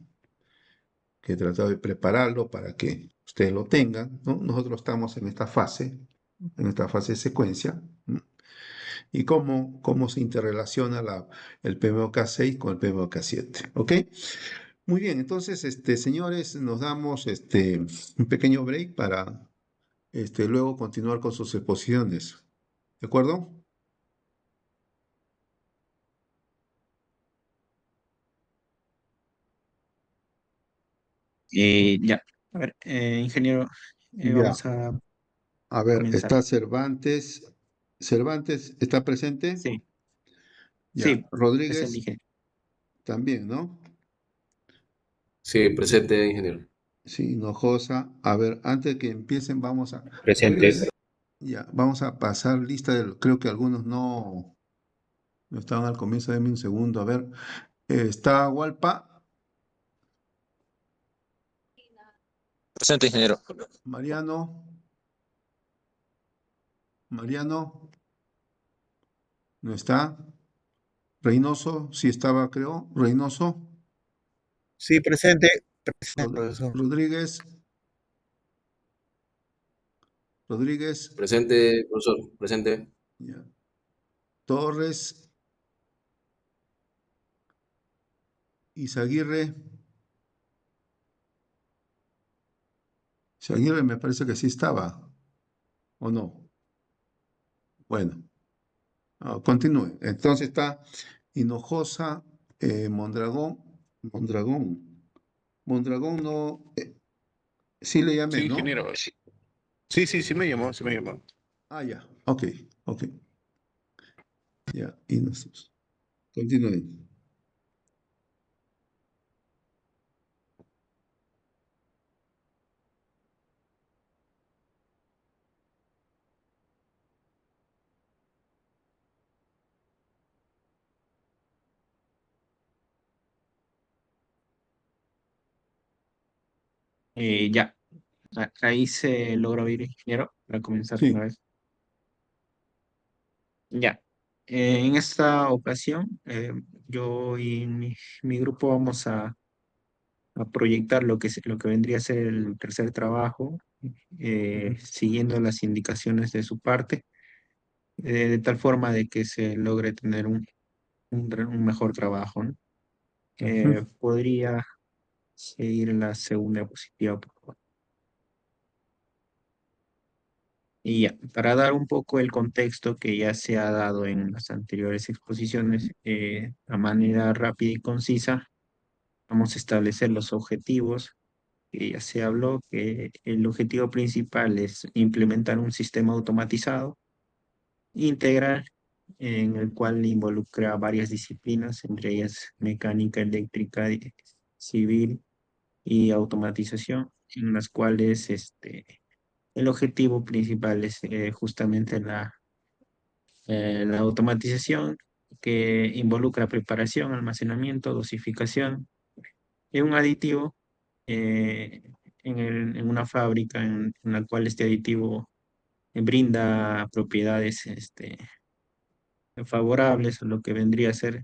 Que he tratado de prepararlo para que ustedes lo tengan, ¿no? Nosotros estamos en esta fase de secuencia, ¿no? Y cómo se interrelaciona el PMOK 6 con el PMOK 7, ¿ok? Muy bien, entonces, señores, nos damos un pequeño break para luego continuar con sus exposiciones, ¿de acuerdo?
Ya, a ver, ingeniero,
Ya,
vamos a
a ver,
comenzar.
está Cervantes. ¿Cervantes está presente?
Sí,
Ya,
sí, presente,
Rodríguez
ingeniero.
también, ¿no?
Sí, presente, ingeniero.
Sí, Hinojosa. A ver, antes de que empiecen,
Presente.
ya, vamos a pasar lista creo que algunos no estaban al comienzo, denme un segundo. A ver, está Walpa,
Presente, ingeniero.
Mariano, Mariano, no está. Reynoso, sí estaba, creo. Reynoso,
Sí, presente, profesor.
Rodríguez, Rodríguez,
Presente, profesor, presente.
ya. Torres, Izaguirre. Izaguirre me parece que sí estaba, ¿o no? Bueno. Continúe. Entonces está Hinojosa, Mondragón, Mondragón. Mondragón no, sí le llamé,
Sí,
¿no?
ingeniero. Sí, sí, sí, sí me llamó, sí me llamó.
Ah, ya, ok, ok. Ya, y nosotros. Continúen.
Ya, ahí se logra oír, ingeniero, para comenzar de una
Sí.
vez. Ya, en esta ocasión, yo y mi grupo vamos a proyectar lo que vendría a ser el tercer trabajo, siguiendo las indicaciones de su parte, de tal forma de que se logre tener un mejor trabajo, ¿no? Podría seguir la segunda diapositiva, por favor. Y ya, para dar un poco el contexto que ya se ha dado en las anteriores exposiciones, a manera rápida y concisa, vamos a establecer los objetivos, que ya se habló, que el objetivo principal es implementar un sistema automatizado, integral, en el cual involucra varias disciplinas, entre ellas mecánica, eléctrica, civil y automatización, en las cuales el objetivo principal es justamente la automatización, que involucra preparación, almacenamiento, dosificación de un aditivo, eh, en una fábrica en la cual este aditivo brinda propiedades favorables a lo que vendría a ser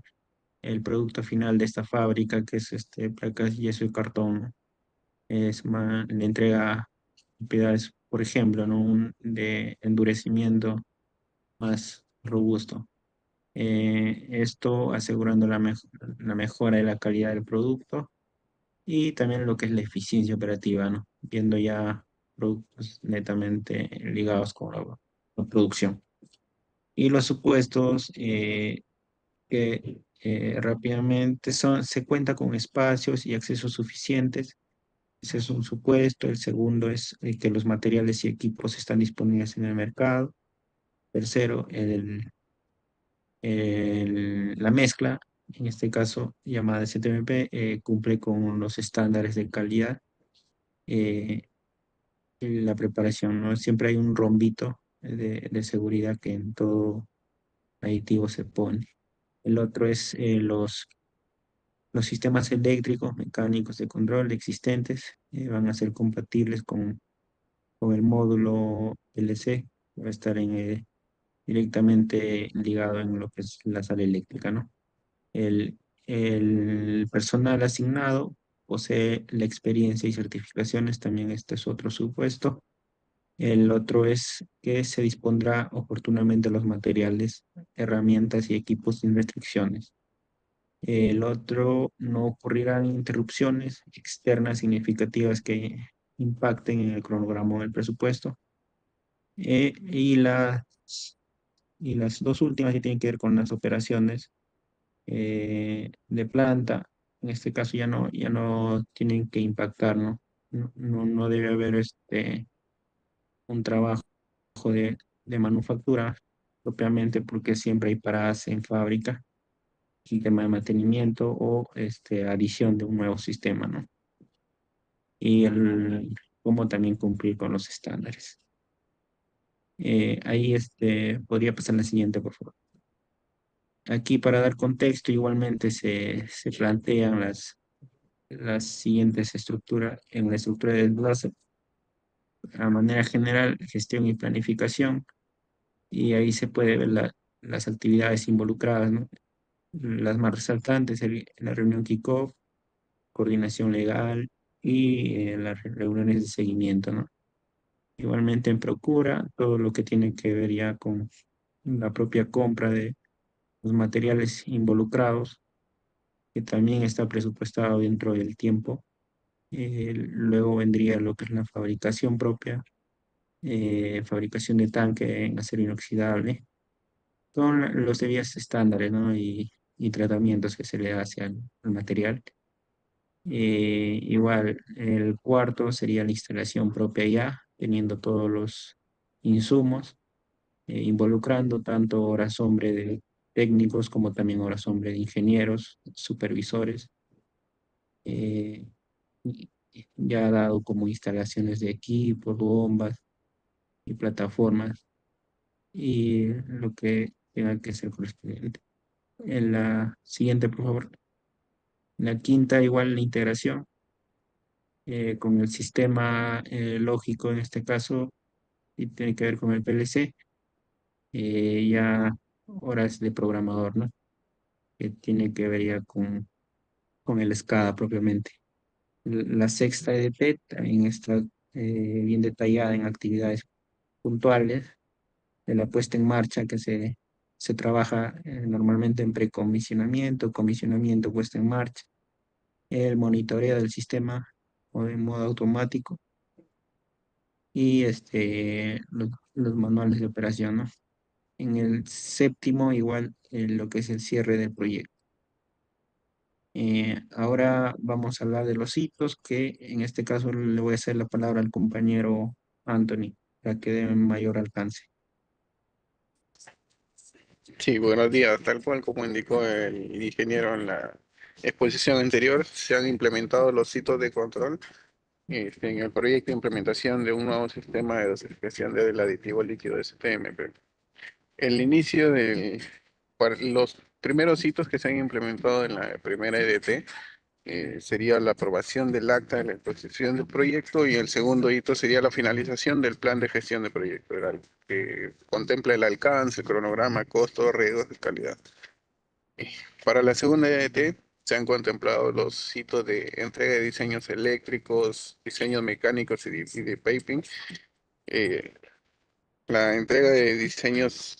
el producto final de esta fábrica, que es placas, yeso y cartón, ¿no? Le entrega propiedades, por ejemplo, ¿no? De endurecimiento más robusto. Esto asegurando la mejora de la calidad del producto y también lo que es la eficiencia operativa, ¿no? Viendo ya productos netamente ligados con la producción. Y los supuestos que rápidamente se cuenta con espacios y accesos suficientes. Ese es un supuesto. El segundo es que los materiales y equipos están disponibles en el mercado. Tercero, la mezcla, en este caso llamada ZMP, cumple con los estándares de calidad. Y la preparación, ¿no? Siempre hay un rombito de seguridad que en todo aditivo se pone. El otro es los sistemas eléctricos, mecánicos de control existentes van a ser compatibles con el módulo LC, va a estar directamente ligado en lo que es la sala eléctrica, ¿no? El personal asignado posee la experiencia y certificaciones, también este es otro supuesto. El otro es que se dispondrá oportunamente los materiales, herramientas y equipos sin restricciones. El otro, no ocurrirán interrupciones externas significativas que impacten en el cronograma del presupuesto. Eh, y, las, y las dos últimas que tienen que ver con las operaciones de planta, en este caso ya no tienen que impactar, ¿no? No debe haber un trabajo de manufactura propiamente porque siempre hay paradas en fábrica, el tema de mantenimiento o adición de un nuevo sistema, ¿no? Y cómo también cumplir con los estándares. Ahí podría pasar la siguiente, por favor. Aquí para dar contexto igualmente se plantean las siguientes estructuras en la estructura del desglose. A manera general, gestión y planificación. Y ahí se puede ver las actividades involucradas, ¿no? Las más resaltantes, la reunión kickoff, coordinación legal y las reuniones de seguimiento, ¿no? Igualmente en Procura, todo lo que tiene que ver ya con la propia compra de los materiales involucrados, que también está presupuestado dentro del tiempo. Luego vendría lo que es la fabricación propia, fabricación de tanque en acero inoxidable, con los debidos estándares, ¿no? Y tratamientos que se le hace al material. Igual, el cuarto sería la instalación propia ya, teniendo todos los insumos, involucrando tanto horas hombre de técnicos como también horas hombre de ingenieros, supervisores, eh, y- ya dado como instalaciones de equipos, bombas y plataformas, y lo que tenga que ser correspondiente. En la siguiente, por favor. La quinta, igual la integración con el sistema lógico, en este caso, y tiene que ver con el PLC, ya horas de programador, ¿no? Que tiene que ver ya con el SCADA propiamente. La sexta EDP también está bien detallada en actividades puntuales de la puesta en marcha que se trabaja normalmente en precomisionamiento, comisionamiento, puesta en marcha, el monitoreo del sistema o en modo automático y los manuales de operación, ¿no? En el séptimo, igual lo que es el cierre del proyecto. Ahora vamos a hablar de los hitos, que en este caso le voy a hacer la palabra al compañero Anthony, para que dé mayor alcance.
Sí, buenos días. Tal cual como indicó el ingeniero en la exposición anterior, se han implementado los hitos de control en el proyecto de implementación de un nuevo sistema de dosificación del aditivo líquido STMP. El inicio los primeros hitos que se han implementado en la primera EDT sería la aprobación del acta de la exposición del proyecto y el segundo hito sería la finalización del plan de gestión de proyecto, ¿verdad? Que contempla el alcance, cronograma, costo, riesgos de calidad. Para la segunda EDT se han contemplado los hitos de entrega de diseños eléctricos, diseños mecánicos y de piping, eh, la entrega de diseños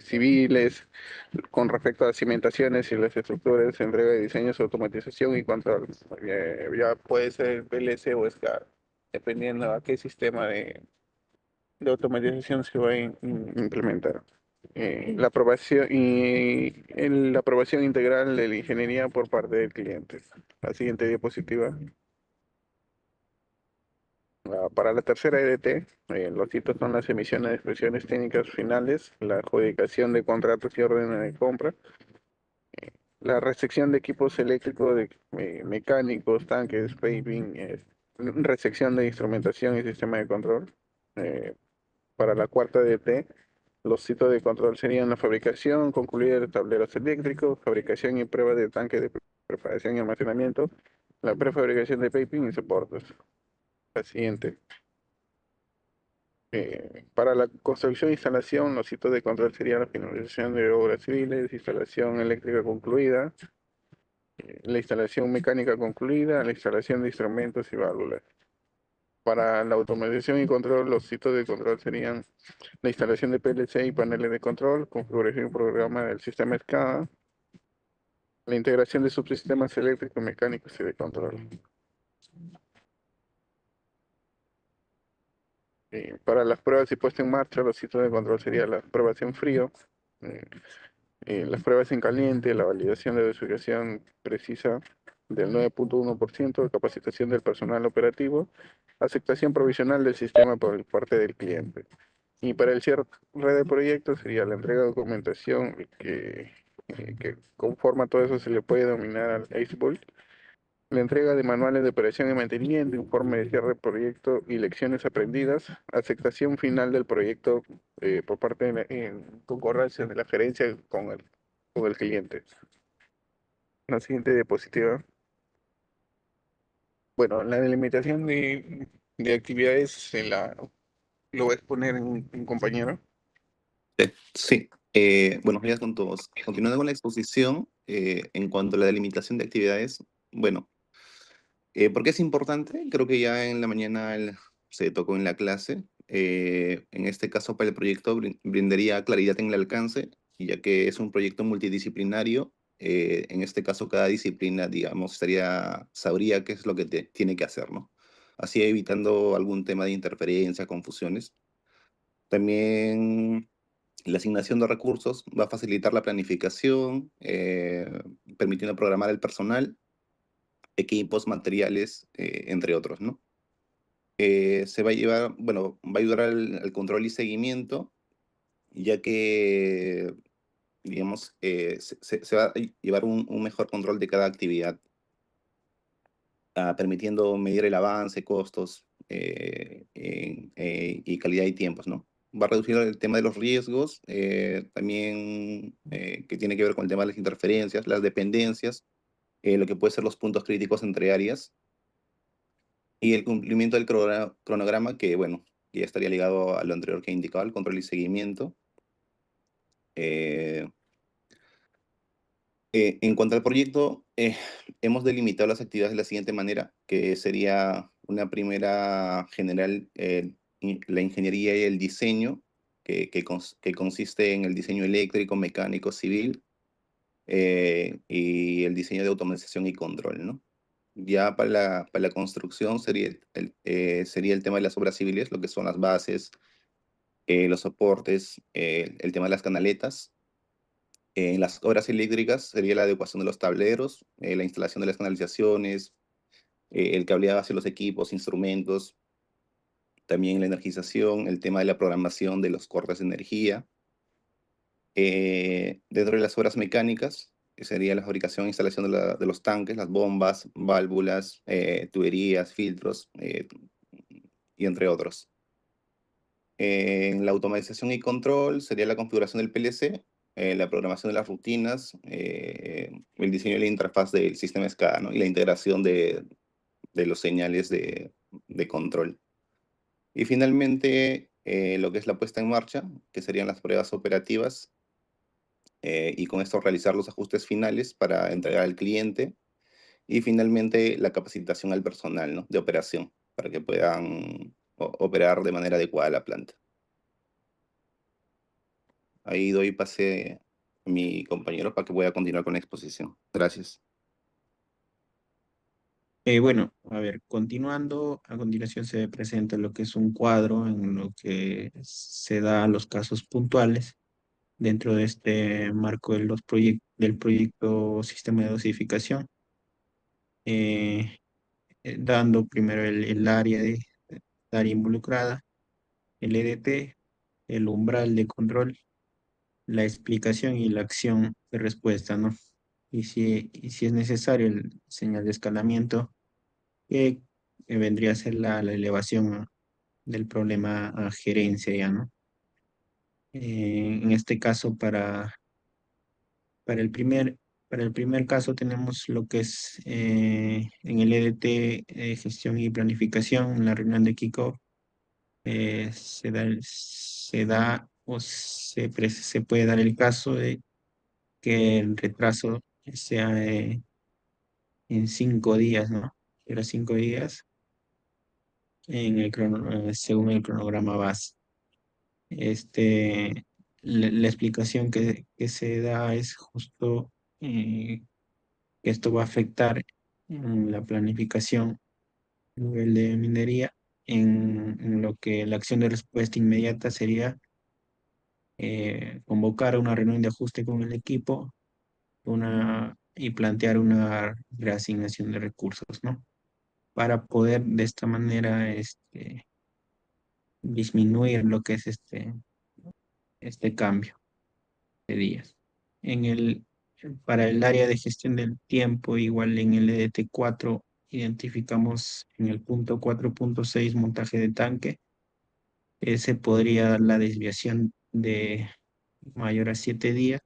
civiles con respecto a cimentaciones y las estructuras, entrega de diseños, automatización y control. Ya puede ser PLC o SCADA, dependiendo a qué sistema de automatización se va a implementar. La aprobación la aprobación integral de la ingeniería por parte del cliente. La siguiente diapositiva. Para la tercera EDT, los hitos son las emisiones de expresiones técnicas finales, la adjudicación de contratos y órdenes de compra, la recepción de equipos eléctricos, mecánicos, tanques, piping, recepción de instrumentación y sistema de control. Para la cuarta EDT, los hitos de control serían la fabricación, concluida de tableros eléctricos, fabricación y prueba de tanques de preparación y almacenamiento, la prefabricación de piping y soportes. La siguiente. Para la construcción e instalación, los hitos de control serían la finalización de obras civiles, instalación eléctrica concluida, la instalación mecánica concluida, la instalación de instrumentos y válvulas. Para la automatización y control, los hitos de control serían la instalación de PLC y paneles de control, configuración y programa del sistema SCADA, la integración de subsistemas eléctricos, mecánicos y de control. Para las pruebas y puesta en marcha, los hitos de control serían las pruebas en frío, las pruebas en caliente, la validación de dosificación precisa del 9.1%, capacitación del personal operativo, aceptación provisional del sistema por parte del cliente. Y para el cierre del proyecto sería la entrega de documentación que conforma todo eso se le puede denominar al ACE-Build, la entrega de manuales de operación y mantenimiento, informe de cierre del proyecto y lecciones aprendidas, aceptación final del proyecto por parte en concordancia de la gerencia con el cliente. La siguiente diapositiva. Bueno, la delimitación de actividades lo voy a exponer un compañero.
Sí, buenos días con todos. Continuando con la exposición, en cuanto a la delimitación de actividades, bueno, ¿por qué es importante? Creo que ya en la mañana se tocó en la clase. En este caso, para el proyecto brindaría claridad en el alcance, ya que es un proyecto multidisciplinario. En este caso, cada disciplina, digamos, sabría qué es lo que tiene que hacer, ¿no? Así evitando algún tema de interferencia, confusiones. También la asignación de recursos va a facilitar la planificación, permitiendo programar el personal, equipos, materiales, entre otros, ¿no? Se va a llevar, bueno, va a ayudar al control y seguimiento, ya que, digamos, se va a llevar un mejor control de cada actividad, permitiendo medir el avance, costos y calidad y tiempos, ¿no? Va a reducir el tema de los riesgos, también que tiene que ver con el tema de las interferencias, las dependencias, lo que puede ser los puntos críticos entre áreas, y el cumplimiento del cronograma, que bueno, ya estaría ligado a lo anterior que indicaba, el control y seguimiento. En cuanto al proyecto, hemos delimitado las actividades de la siguiente manera, que sería una primera general, la ingeniería y el diseño, que consiste en el diseño eléctrico, mecánico, civil, y el diseño de automatización y control, ¿no? Ya para la construcción sería el tema de las obras civiles, lo que son las bases, los soportes, el tema de las canaletas. En las obras eléctricas sería la adecuación de los tableros, la instalación de las canalizaciones, el cableado hacia los equipos, instrumentos, también la energización, el tema de la programación de los cortes de energía. Dentro de las obras mecánicas, que sería la fabricación e instalación de los tanques, las bombas, válvulas, tuberías, filtros, y entre otros. En la automatización y control sería la configuración del PLC, la programación de las rutinas, el diseño de la interfaz del sistema SCADA, ¿no? Y la integración de los señales de control. Y finalmente, lo que es la puesta en marcha, que serían las pruebas operativas, y con esto realizar los ajustes finales para entregar al cliente. Y finalmente, la capacitación al personal, ¿no? De operación, para que puedan operar de manera adecuada la planta. Ahí doy pase a mi compañero para que pueda continuar con la exposición. Gracias.
Bueno, a ver, continuando, a continuación se presenta lo que es un cuadro en lo que se da los casos puntuales dentro de este marco de del proyecto Sistema de Dosificación, eh, dando primero el área área involucrada, el EDT, el umbral de control, la explicación y la acción de respuesta, ¿no? Y si es necesario el señal de escalamiento, que vendría a ser la elevación del problema a gerencia ya, ¿no? En este caso, para el primer, para el primer caso tenemos lo que es en el EDT, gestión y planificación, en la reunión de kickoff, se da o se puede dar el caso de que el retraso sea en 5 días, ¿no? Era 5 días según el cronograma base. Este, la explicación que se da es justo que esto va a afectar la planificación a nivel de minería, en lo que la acción de respuesta inmediata sería convocar una reunión de ajuste con el equipo y plantear una reasignación de recursos, ¿no? Para poder de esta manera disminuir lo que es este cambio de días. En el, para el área de gestión del tiempo, igual en el EDT4, identificamos en el punto 4.6 montaje de tanque. Se podría dar la desviación de mayor a 7 días.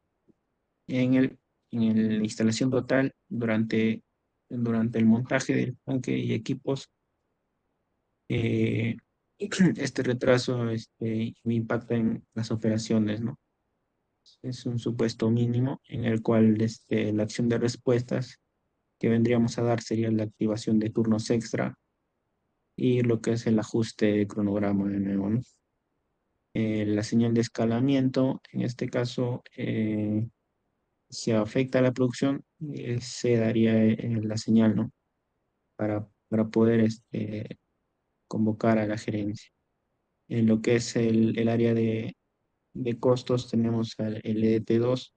En la instalación total, durante el montaje del tanque y equipos, eh, este retraso impacta en las operaciones, ¿no? Es un supuesto mínimo en el cual la acción de respuestas que vendríamos a dar sería la activación de turnos extra y lo que es el ajuste de cronograma de nuevo, ¿no? La señal de escalamiento, en este caso, si afecta a la producción, se daría la señal, ¿no? Para poder convocar a la gerencia. En lo que es el área de costos, tenemos el EDT2.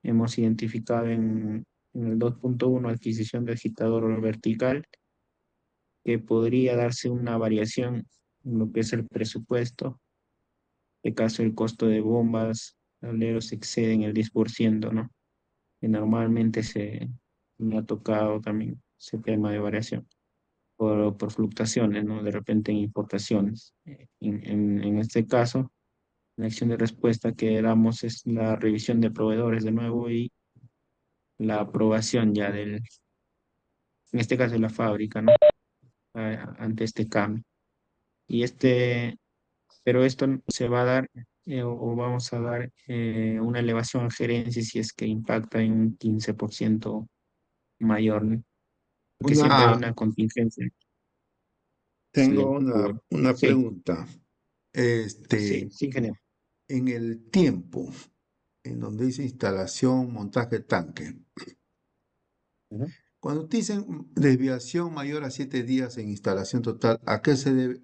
Hemos identificado en el 2.1 adquisición de agitador vertical, que podría darse una variación en lo que es el presupuesto. En caso el costo de bombas, tableros exceden el 10%, ¿no? Que normalmente me ha tocado también ese tema de variación por fluctuaciones, ¿no? De repente en importaciones. En este caso, la acción de respuesta que damos es la revisión de proveedores de nuevo y la aprobación ya en este caso de la fábrica, ¿no? Ante este cambio. Pero esto se va a dar o vamos a dar una elevación a gerencia si es que impacta en un 15% mayor, ¿no? Porque siempre hay
Una,
una contingencia que se
tengo
le cubre.
una
Sí,
pregunta.
sí, sí, genial.
En el tiempo, en donde dice instalación, montaje, tanque,
Ujú.
cuando te dicen desviación mayor a 7 días en instalación total, ¿a qué se debe?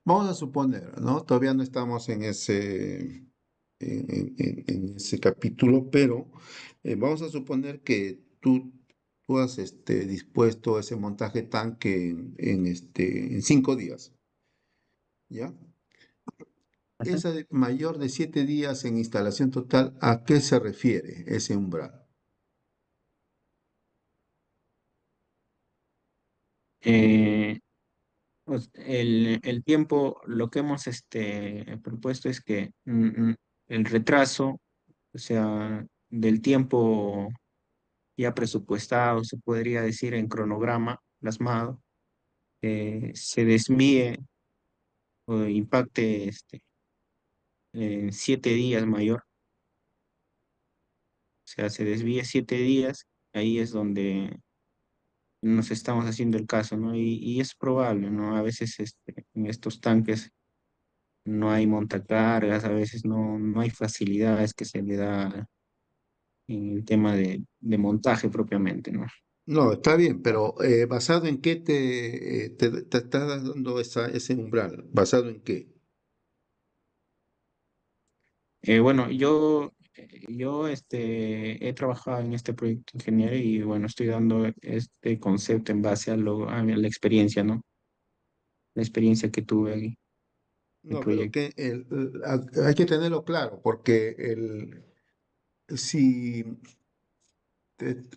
Vamos a suponer, ¿no? Todavía no estamos en ese capítulo, pero vamos a suponer que tú has dispuesto ese montaje tanque en 5 días, ¿ya?
Ajá.
Esa de mayor de 7 días en instalación total, ¿a qué se refiere ese umbral?
Eh, pues, el tiempo, lo que hemos propuesto es que el retraso o sea, del tiempo ya presupuestado, se podría decir en cronograma plasmado, se desvíe o impacte en 7 días mayor, o sea, se desvíe 7 días, ahí es donde nos estamos haciendo el caso, ¿no? Y es probable, ¿no? A veces en estos tanques no hay montacargas, a veces no hay facilidades que se le da en el tema de montaje propiamente, ¿no?
No, está bien, pero ¿basado en qué te está dando ese umbral? ¿Basado en qué?
Bueno, yo he trabajado en este proyecto de ingeniería y bueno, estoy dando este concepto en base a la experiencia, ¿no? La experiencia que tuve en el
No, pero
proyecto.
que hay que tenerlo claro, porque si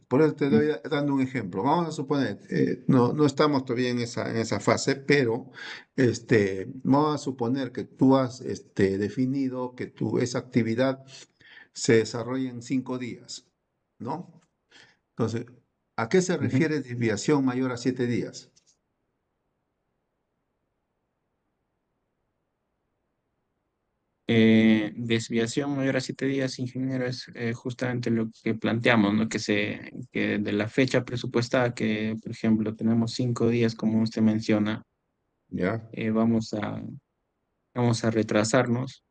por eso te doy dando un ejemplo. Vamos a suponer, no estamos todavía en esa fase, pero vamos a suponer que tú has definido que esa actividad se desarrolla en 5 días, ¿no? Entonces, ¿a qué se
Ujú.
refiere desviación mayor a 7 días?
Desviación mayor a 7 días, ingeniero, es justamente lo que planteamos, ¿no? Que de la fecha presupuestada, que por ejemplo tenemos 5 días, como usted menciona,
¿Ya?
eh, vamos a, vamos a retrasarnos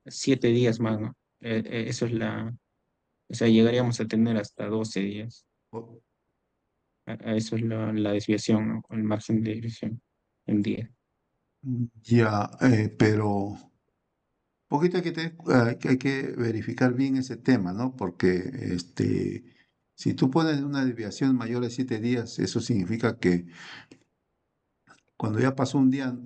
7 días más, ¿no? Eso es o sea, llegaríamos a tener hasta 12 días.
O-
A eso es la desviación, ¿no? El margen de desviación en día.
Ya, pero poquito hay que verificar bien ese tema, ¿no? Porque si tú pones una desviación mayor de 7 días, eso significa que cuando ya pasó un día,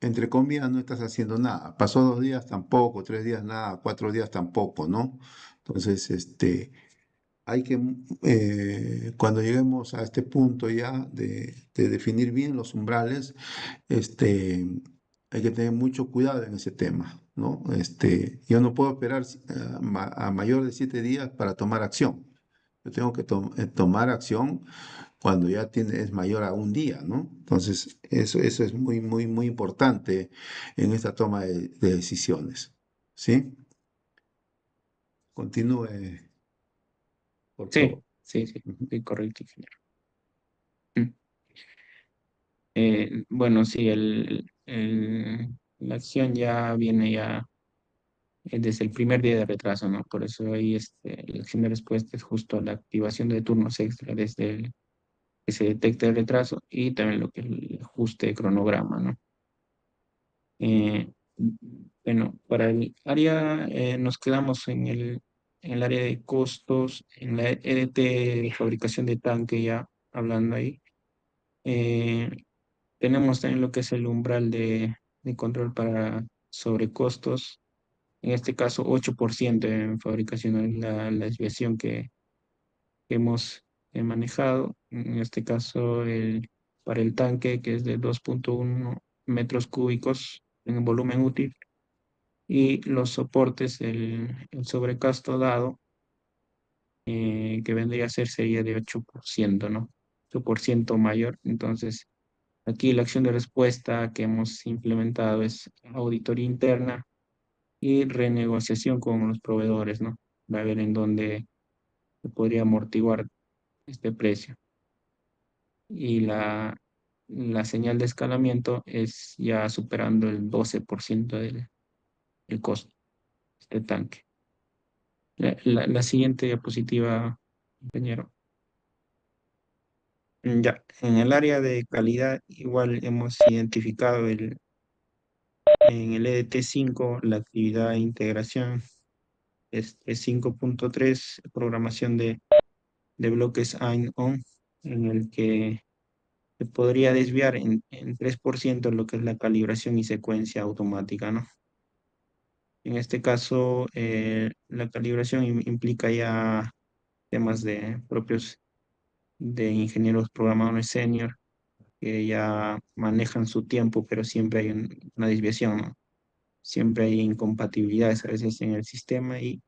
entre comillas, no estás haciendo nada. Pasó 2 días tampoco, 3 días nada, 4 días tampoco, ¿no? Entonces, hay que, cuando lleguemos a este punto ya de definir bien los umbrales, este, hay que tener mucho cuidado en ese tema, ¿no? Yo no puedo esperar a mayor de 7 días para tomar acción. Yo tengo que tomar acción cuando ya es mayor a un día, ¿no? Entonces, eso es muy, muy, muy importante en esta toma de decisiones, ¿sí? Continúe, por
Sí,
favor.
sí, sí,
Ujú.
sí, correcto, ingeniero. Mm. Bueno, sí, la acción ya viene ya desde el primer día de retraso, ¿no? Por eso ahí la acción de respuesta es justo la activación de turnos extra desde que se detecta el retraso y también lo que es el ajuste de cronograma, ¿no? Eh, bueno, para el área nos quedamos en el área de costos, en la EDT de fabricación de tanque ya hablando ahí. Eh, Tenemos también lo que es el umbral de control para sobrecostos. En este caso, 8% en fabricación es la desviación que hemos manejado. En este caso, para el tanque, que es de 2,1 metros cúbicos en volumen útil. Y los soportes, el sobrecasto dado, que vendría a ser, sería de 8%, ¿no? 8% mayor. Entonces, aquí la acción de respuesta que hemos implementado es auditoría interna y renegociación con los proveedores, ¿no? Va a ver en dónde se podría amortiguar este precio. Y la señal de escalamiento es ya superando el 12% del costo de este tanque. La siguiente diapositiva, compañero. Ya, en el área de calidad igual hemos identificado en el EDT 5 la actividad de integración, es 5.3 programación de bloques AND-ON, en el que se podría desviar en 3% lo que es la calibración y secuencia automática, ¿no? En este caso, la calibración implica ya temas propios de ingenieros programadores senior que ya manejan su tiempo, pero siempre hay una desviación, ¿no? siempre hay incompatibilidades a veces en el sistema y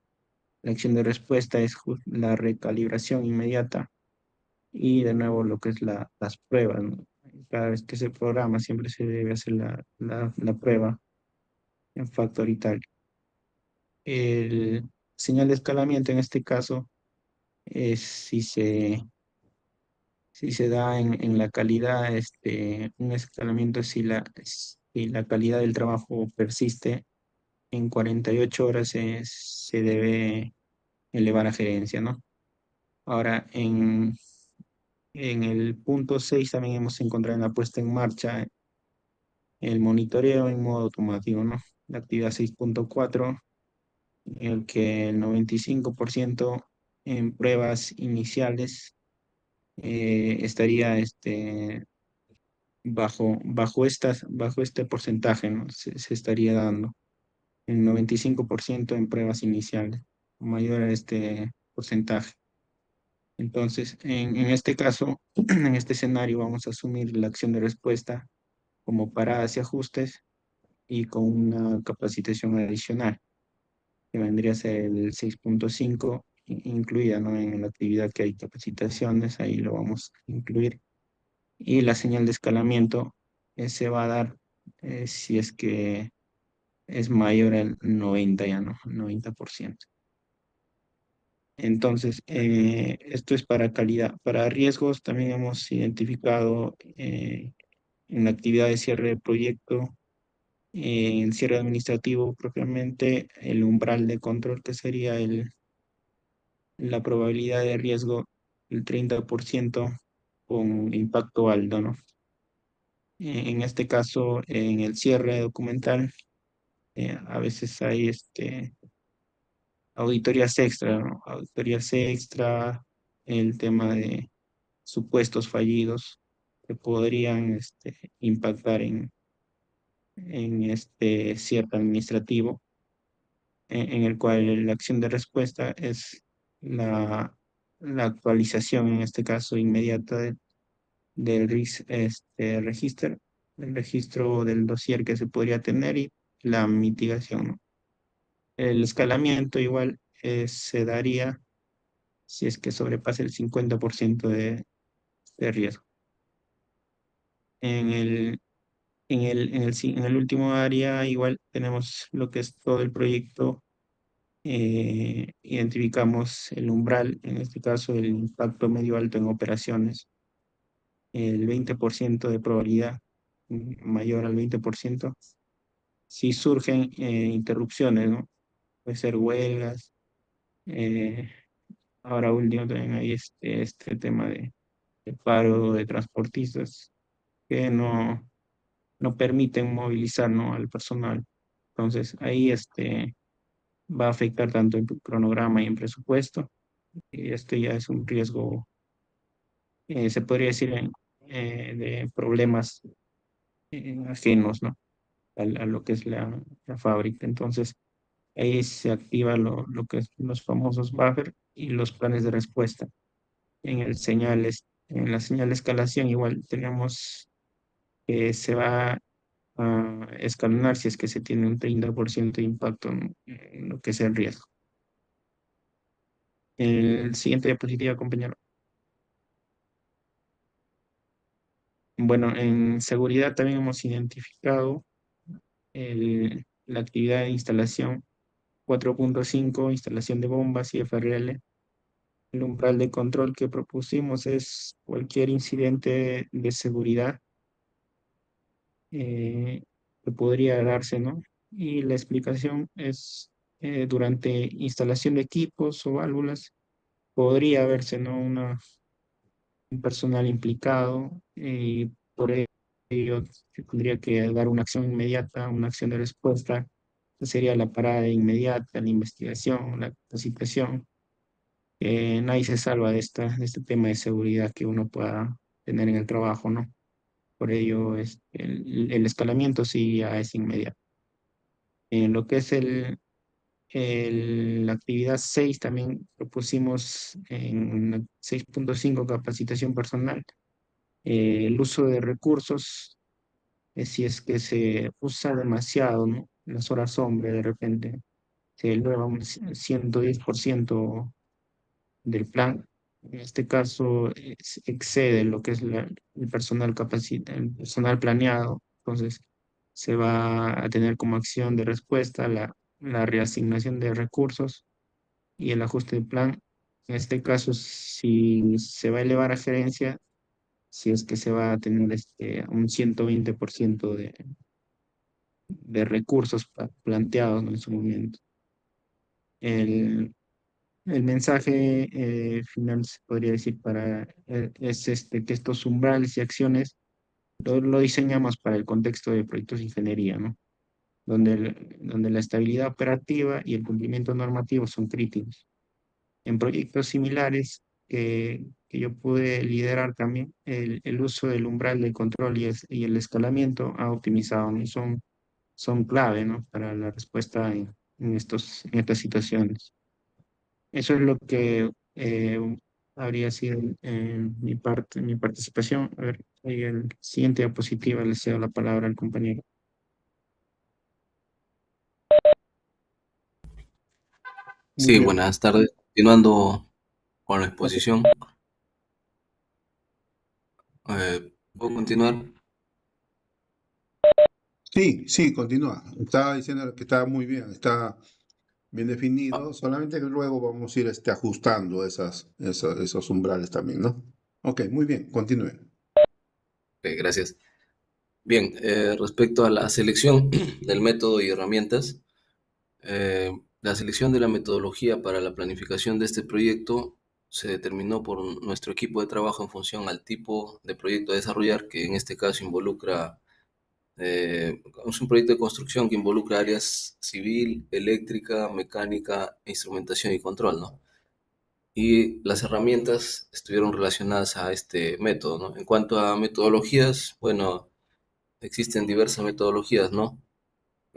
la acción de respuesta es la recalibración inmediata y de nuevo lo que es las pruebas, ¿no? Cada vez que se programa siempre se debe hacer la prueba en factor y tal. El señal de escalamiento en este caso es si se da en la calidad, un escalamiento si la calidad del trabajo persiste en 48 horas se debe elevar a gerencia, ¿no? Ahora, en el punto 6 también hemos encontrado en la puesta en marcha el monitoreo en modo automático, ¿no? La actividad 6.4 en el que el 95% en pruebas iniciales estaría bajo este porcentaje, ¿no? Se estaría dando el 95% en pruebas iniciales, mayor a este porcentaje. Entonces, en este caso, en este escenario, vamos a asumir la acción de respuesta como paradas y ajustes y con una capacitación adicional, que vendría a ser el 6.5 incluida, ¿no? En la actividad que hay capacitaciones, ahí lo vamos a incluir. Y la señal de escalamiento se va a dar si es que es mayor al 90 ya, ¿no? 90%. Entonces, esto es para calidad. Para riesgos también hemos identificado en la actividad de cierre de proyecto, en cierre administrativo propiamente, el umbral de control, que sería la probabilidad de riesgo, el 30% con impacto alto, ¿no? En este caso, en el cierre documental, a veces hay auditorías extra, ¿no? Auditorías extra, el tema de supuestos fallidos que podrían impactar en este cierre administrativo, en el cual la acción de respuesta es la actualización, en este caso inmediata, del registro, el registro del dossier que se podría tener y la mitigación, ¿no? El escalamiento igual se daría si es que sobrepasa el 50% de riesgo. En el último área igual tenemos lo que es todo el proyecto, identificamos el umbral, en este caso el impacto medio alto en operaciones, el 20% de probabilidad, mayor al 20%, si surgen interrupciones, ¿no? Puede ser huelgas, eh, ahora último también hay este tema de paro de transportistas que no permiten movilizar, ¿no? Al personal. Entonces, ahí va a afectar tanto en cronograma y en presupuesto. Y este ya es un riesgo, se podría decir, de problemas ajenos, ¿no? A lo que es la fábrica. Entonces, ahí se activa lo que es los famosos buffer y los planes de respuesta. En la señal de escalación igual tenemos que se va a escalonar si es que se tiene un 30% de impacto en lo que es el riesgo. El siguiente diapositiva, compañero. Bueno, en seguridad también hemos identificado la actividad de instalación 4.5, instalación de bombas y FRL. El umbral de control que propusimos es cualquier incidente de seguridad que podría darse, ¿no? Y la explicación es durante instalación de equipos o válvulas, podría verse, ¿no? Un personal implicado y por ello se tendría que dar una acción inmediata, una acción de respuesta, que sería la parada inmediata, la investigación, la capacitación. Nadie se salva de este tema de seguridad que uno pueda tener en el trabajo, ¿no? Por ello, el escalamiento sí ya es inmediato. En lo que es la actividad 6 también propusimos en la 6.5 capacitación personal, el uso de recursos, si es que se usa demasiado, ¿no? las horas sombra de repente se eleva un 110% del plan. En este caso excede lo que es el personal el personal planeado. Entonces se va a tener como acción de respuesta la reasignación de recursos y el ajuste del plan. En este caso, si se va a elevar a gerencia, si es que se va a tener un 120% de recursos planteados, ¿no? En su momento. El, el mensaje final, se podría decir, es que estos umbrales y acciones lo diseñamos para el contexto de proyectos de ingeniería, ¿no? Donde la estabilidad operativa y el cumplimiento normativo son críticos. En proyectos similares que yo pude liderar también, el uso del umbral de control y el escalamiento ha optimizado, ¿no? Son clave, ¿no? Para la respuesta en en estas situaciones. Eso es lo que habría sido mi participación. A ver, ahí el siguiente diapositiva le cedo la palabra al compañero.
Muy
Sí,
bien.
buenas tardes. Continuando con la exposición, ¿puedo continuar?
Sí, sí, continúa. Estaba diciendo que está muy bien, está bien definido, solamente que luego vamos a ir ajustando esos umbrales también, ¿no? Ok, muy bien, continúe.
Gracias. Bien, respecto a la selección del método y herramientas, la selección de la metodología para la planificación de este proyecto se determinó por nuestro equipo de trabajo en función al tipo de proyecto a desarrollar, que en este caso involucra, es un proyecto de construcción que involucra áreas civil, eléctrica, mecánica, instrumentación y control, ¿no? Y las herramientas estuvieron relacionadas a este método, ¿no? En cuanto a metodologías, bueno, existen diversas metodologías, ¿no?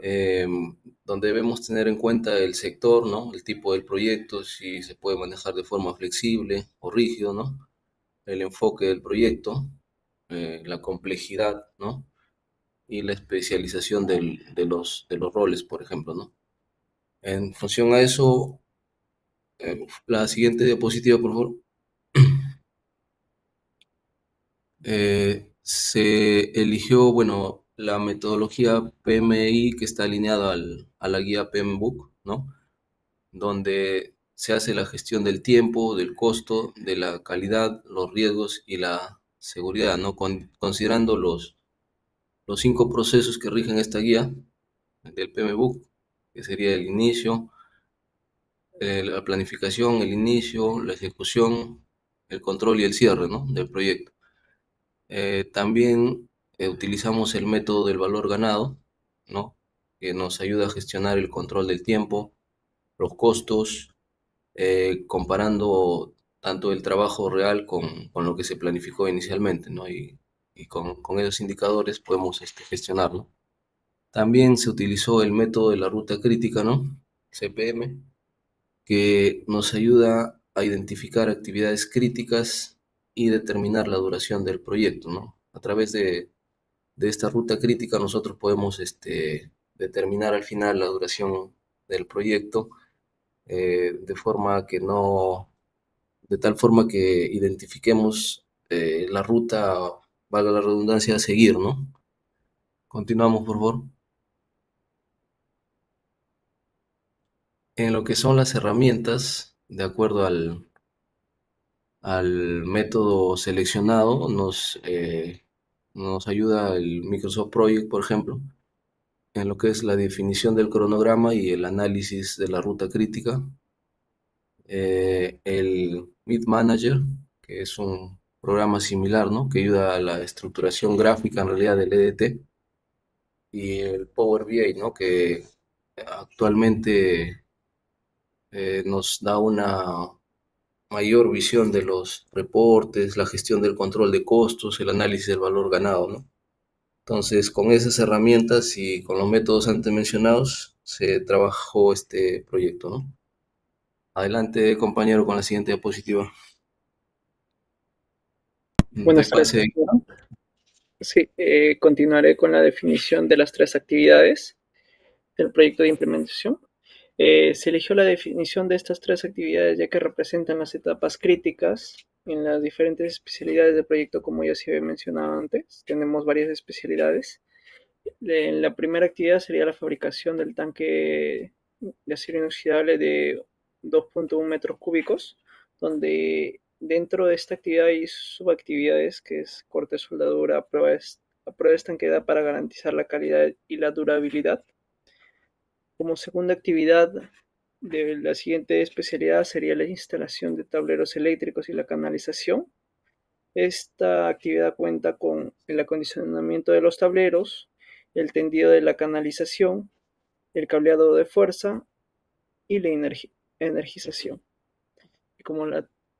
eh, Donde debemos tener en cuenta el sector, ¿no? El tipo del proyecto, si se puede manejar de forma flexible o rígido, ¿no? El enfoque del proyecto, la complejidad, ¿no? Y la especialización de los roles, por ejemplo, ¿no? En función a eso, la siguiente diapositiva, por favor. Se eligió, bueno, la metodología PMI que está alineada a la guía PMBOK, ¿no? Donde se hace la gestión del tiempo, del costo, de la calidad, los riesgos y la seguridad, ¿no? Considerando los 5 procesos que rigen esta guía del PMBOK, que sería el inicio, la planificación, el inicio, la ejecución, el control y el cierre, ¿no? Del proyecto. También utilizamos el método del valor ganado, ¿no? Que nos ayuda a gestionar el control del tiempo, los costos, comparando tanto el trabajo real con lo que se planificó inicialmente, ¿no? Y con esos indicadores podemos gestionarlo. También se utilizó el método de la ruta crítica, ¿no? CPM, que nos ayuda a identificar actividades críticas y determinar la duración del proyecto, ¿no? A través de esta ruta crítica nosotros podemos determinar al final la duración del proyecto de forma que no, de tal forma que identifiquemos la ruta, valga la redundancia, a seguir, ¿no? Continuamos, por favor. En lo que son las herramientas, de acuerdo al método seleccionado, nos ayuda el Microsoft Project, por ejemplo, en lo que es la definición del cronograma y el análisis de la ruta crítica. El Meet Manager, que es un programa similar, ¿no? Que ayuda a la estructuración gráfica en realidad del EDT. Y el Power BI, ¿no? Que actualmente nos da una mayor visión de los reportes, la gestión del control de costos, el análisis del valor ganado, ¿no? Entonces, con esas herramientas y con los métodos antes mencionados, se trabajó este proyecto, ¿no? Adelante, compañero, con la siguiente diapositiva. Doy
Buenas tardes,
pase.
¿no? Sí, continuaré con la definición de las tres actividades. del proyecto de implementación. Se eligió la definición de estas tres actividades ya que representan las etapas críticas en las diferentes especialidades del proyecto, como ya se había mencionado antes. Tenemos varias especialidades. La primera actividad sería la fabricación del tanque de acero inoxidable de 2.1 metros cúbicos, donde dentro de esta actividad hay subactividades que es corte, soldadura, prueba de estanqueidad para garantizar la calidad y la durabilidad. Como segunda actividad de la siguiente especialidad sería la instalación de tableros eléctricos y la canalización. Esta actividad cuenta con el acondicionamiento de los tableros, el tendido de la canalización, el cableado de fuerza y la energización.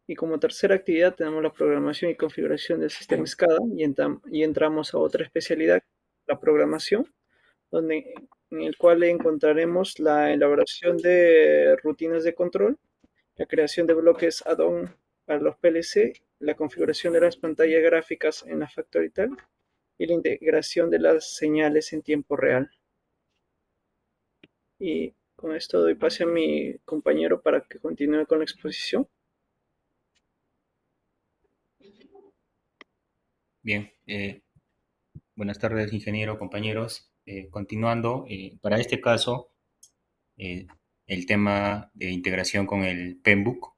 Y como tercera actividad tenemos la programación y configuración del sistema SCADA y entramos a otra especialidad, la programación, en el cual encontraremos la elaboración de rutinas de control, la creación de bloques add-on para los PLC, la configuración de las pantallas gráficas en la Factory Talk y la integración de las señales en tiempo real. Y con esto doy pase a mi compañero para que continúe con la exposición.
Bien, buenas tardes, ingeniero, compañeros. Continuando, para este caso, el tema de integración con el PEMBOK,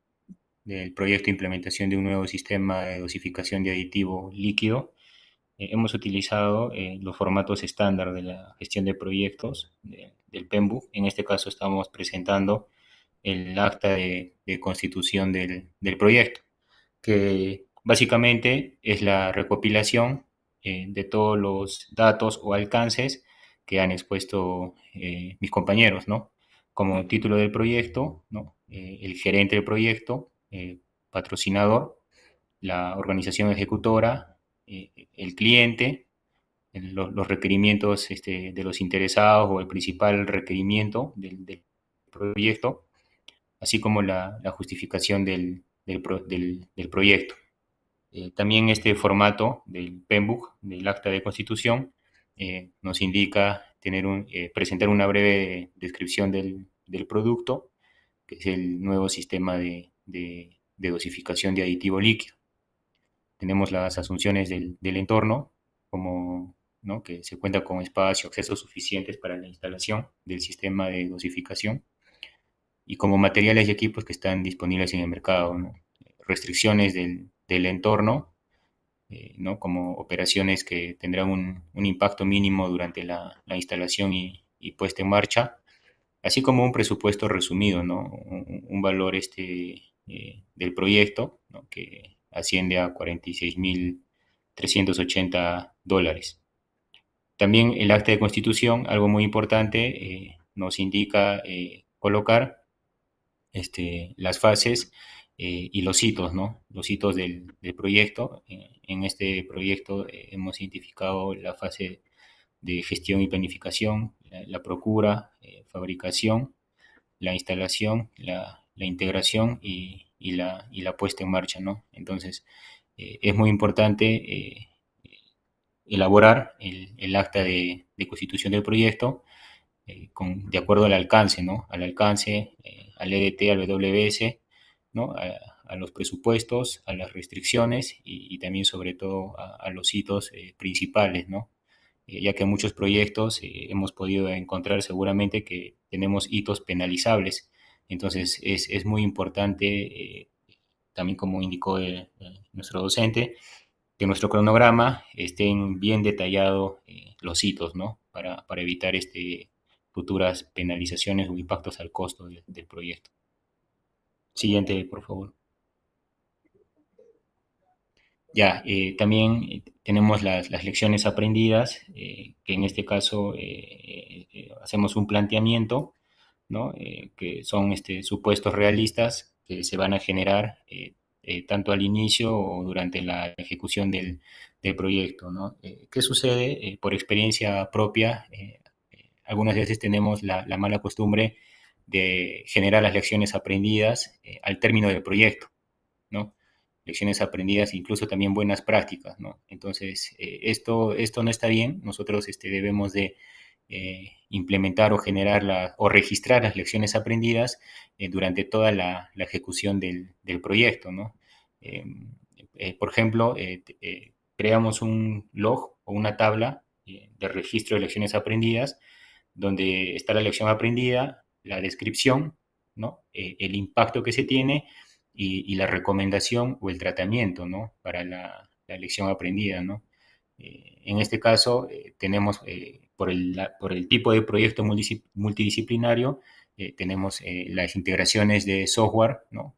del proyecto de implementación de un nuevo sistema de dosificación de aditivo líquido, hemos utilizado los formatos estándar de la gestión de proyectos del PEMBOK. En este caso estamos presentando el acta de constitución del proyecto, que básicamente es la recopilación de todos los datos o alcances que han expuesto mis compañeros, ¿no? Como título del proyecto, ¿no? El gerente del proyecto, patrocinador, la organización ejecutora, el cliente, los requerimientos de los interesados o el principal requerimiento del proyecto, así como la justificación del proyecto. También este formato del PEMBOK, del acta de constitución, nos indica presentar una breve descripción del producto, que es el nuevo sistema de dosificación de aditivo líquido. Tenemos las asunciones del entorno, como, ¿no?, que se cuenta con espacio, accesos suficientes para la instalación del sistema de dosificación, y como materiales y equipos que están disponibles en el mercado, ¿no? Restricciones del entorno, ¿no?, como operaciones que tendrán un impacto mínimo durante la instalación y puesta en marcha, así como un presupuesto resumido, ¿no?, un valor del proyecto, ¿no?, que asciende a $46,380. También el acta de constitución, algo muy importante, nos indica colocar las fases y los hitos, ¿no? Los hitos del proyecto. En este proyecto hemos identificado la fase de gestión y planificación, la procura, fabricación, la instalación, la integración y la puesta en marcha, ¿no? Entonces, es muy importante elaborar el acta de constitución del proyecto de acuerdo al alcance, ¿no? Al alcance, al EDT, al WS, ¿no? A los presupuestos, a las restricciones y también sobre todo a los hitos principales, ¿no? Ya que en muchos proyectos hemos podido encontrar seguramente que tenemos hitos penalizables. Entonces es muy importante, también como indicó nuestro docente, que en nuestro cronograma estén bien detallados los hitos, ¿no? Para evitar futuras penalizaciones o impactos al costo del proyecto. Siguiente, por favor. Ya, también tenemos las lecciones aprendidas, que en este caso hacemos un planteamiento, ¿no? Que son supuestos realistas que se van a generar tanto al inicio o durante la ejecución del proyecto, ¿no? ¿Qué sucede? Por experiencia propia, algunas veces tenemos la mala costumbre de generar las lecciones aprendidas al término del proyecto, ¿no? Lecciones aprendidas, incluso también buenas prácticas, ¿no? Entonces, esto no está bien. Nosotros debemos de implementar o generar o registrar las lecciones aprendidas durante toda la ejecución del proyecto, ¿no? Por ejemplo, creamos un log o una tabla de registro de lecciones aprendidas, donde está la lección aprendida, la descripción, ¿no? El impacto que se tiene y la recomendación o el tratamiento, ¿no? Para la lección aprendida, ¿no? En este caso, tenemos, por el tipo de proyecto multidisciplinario, tenemos las integraciones de software, ¿no?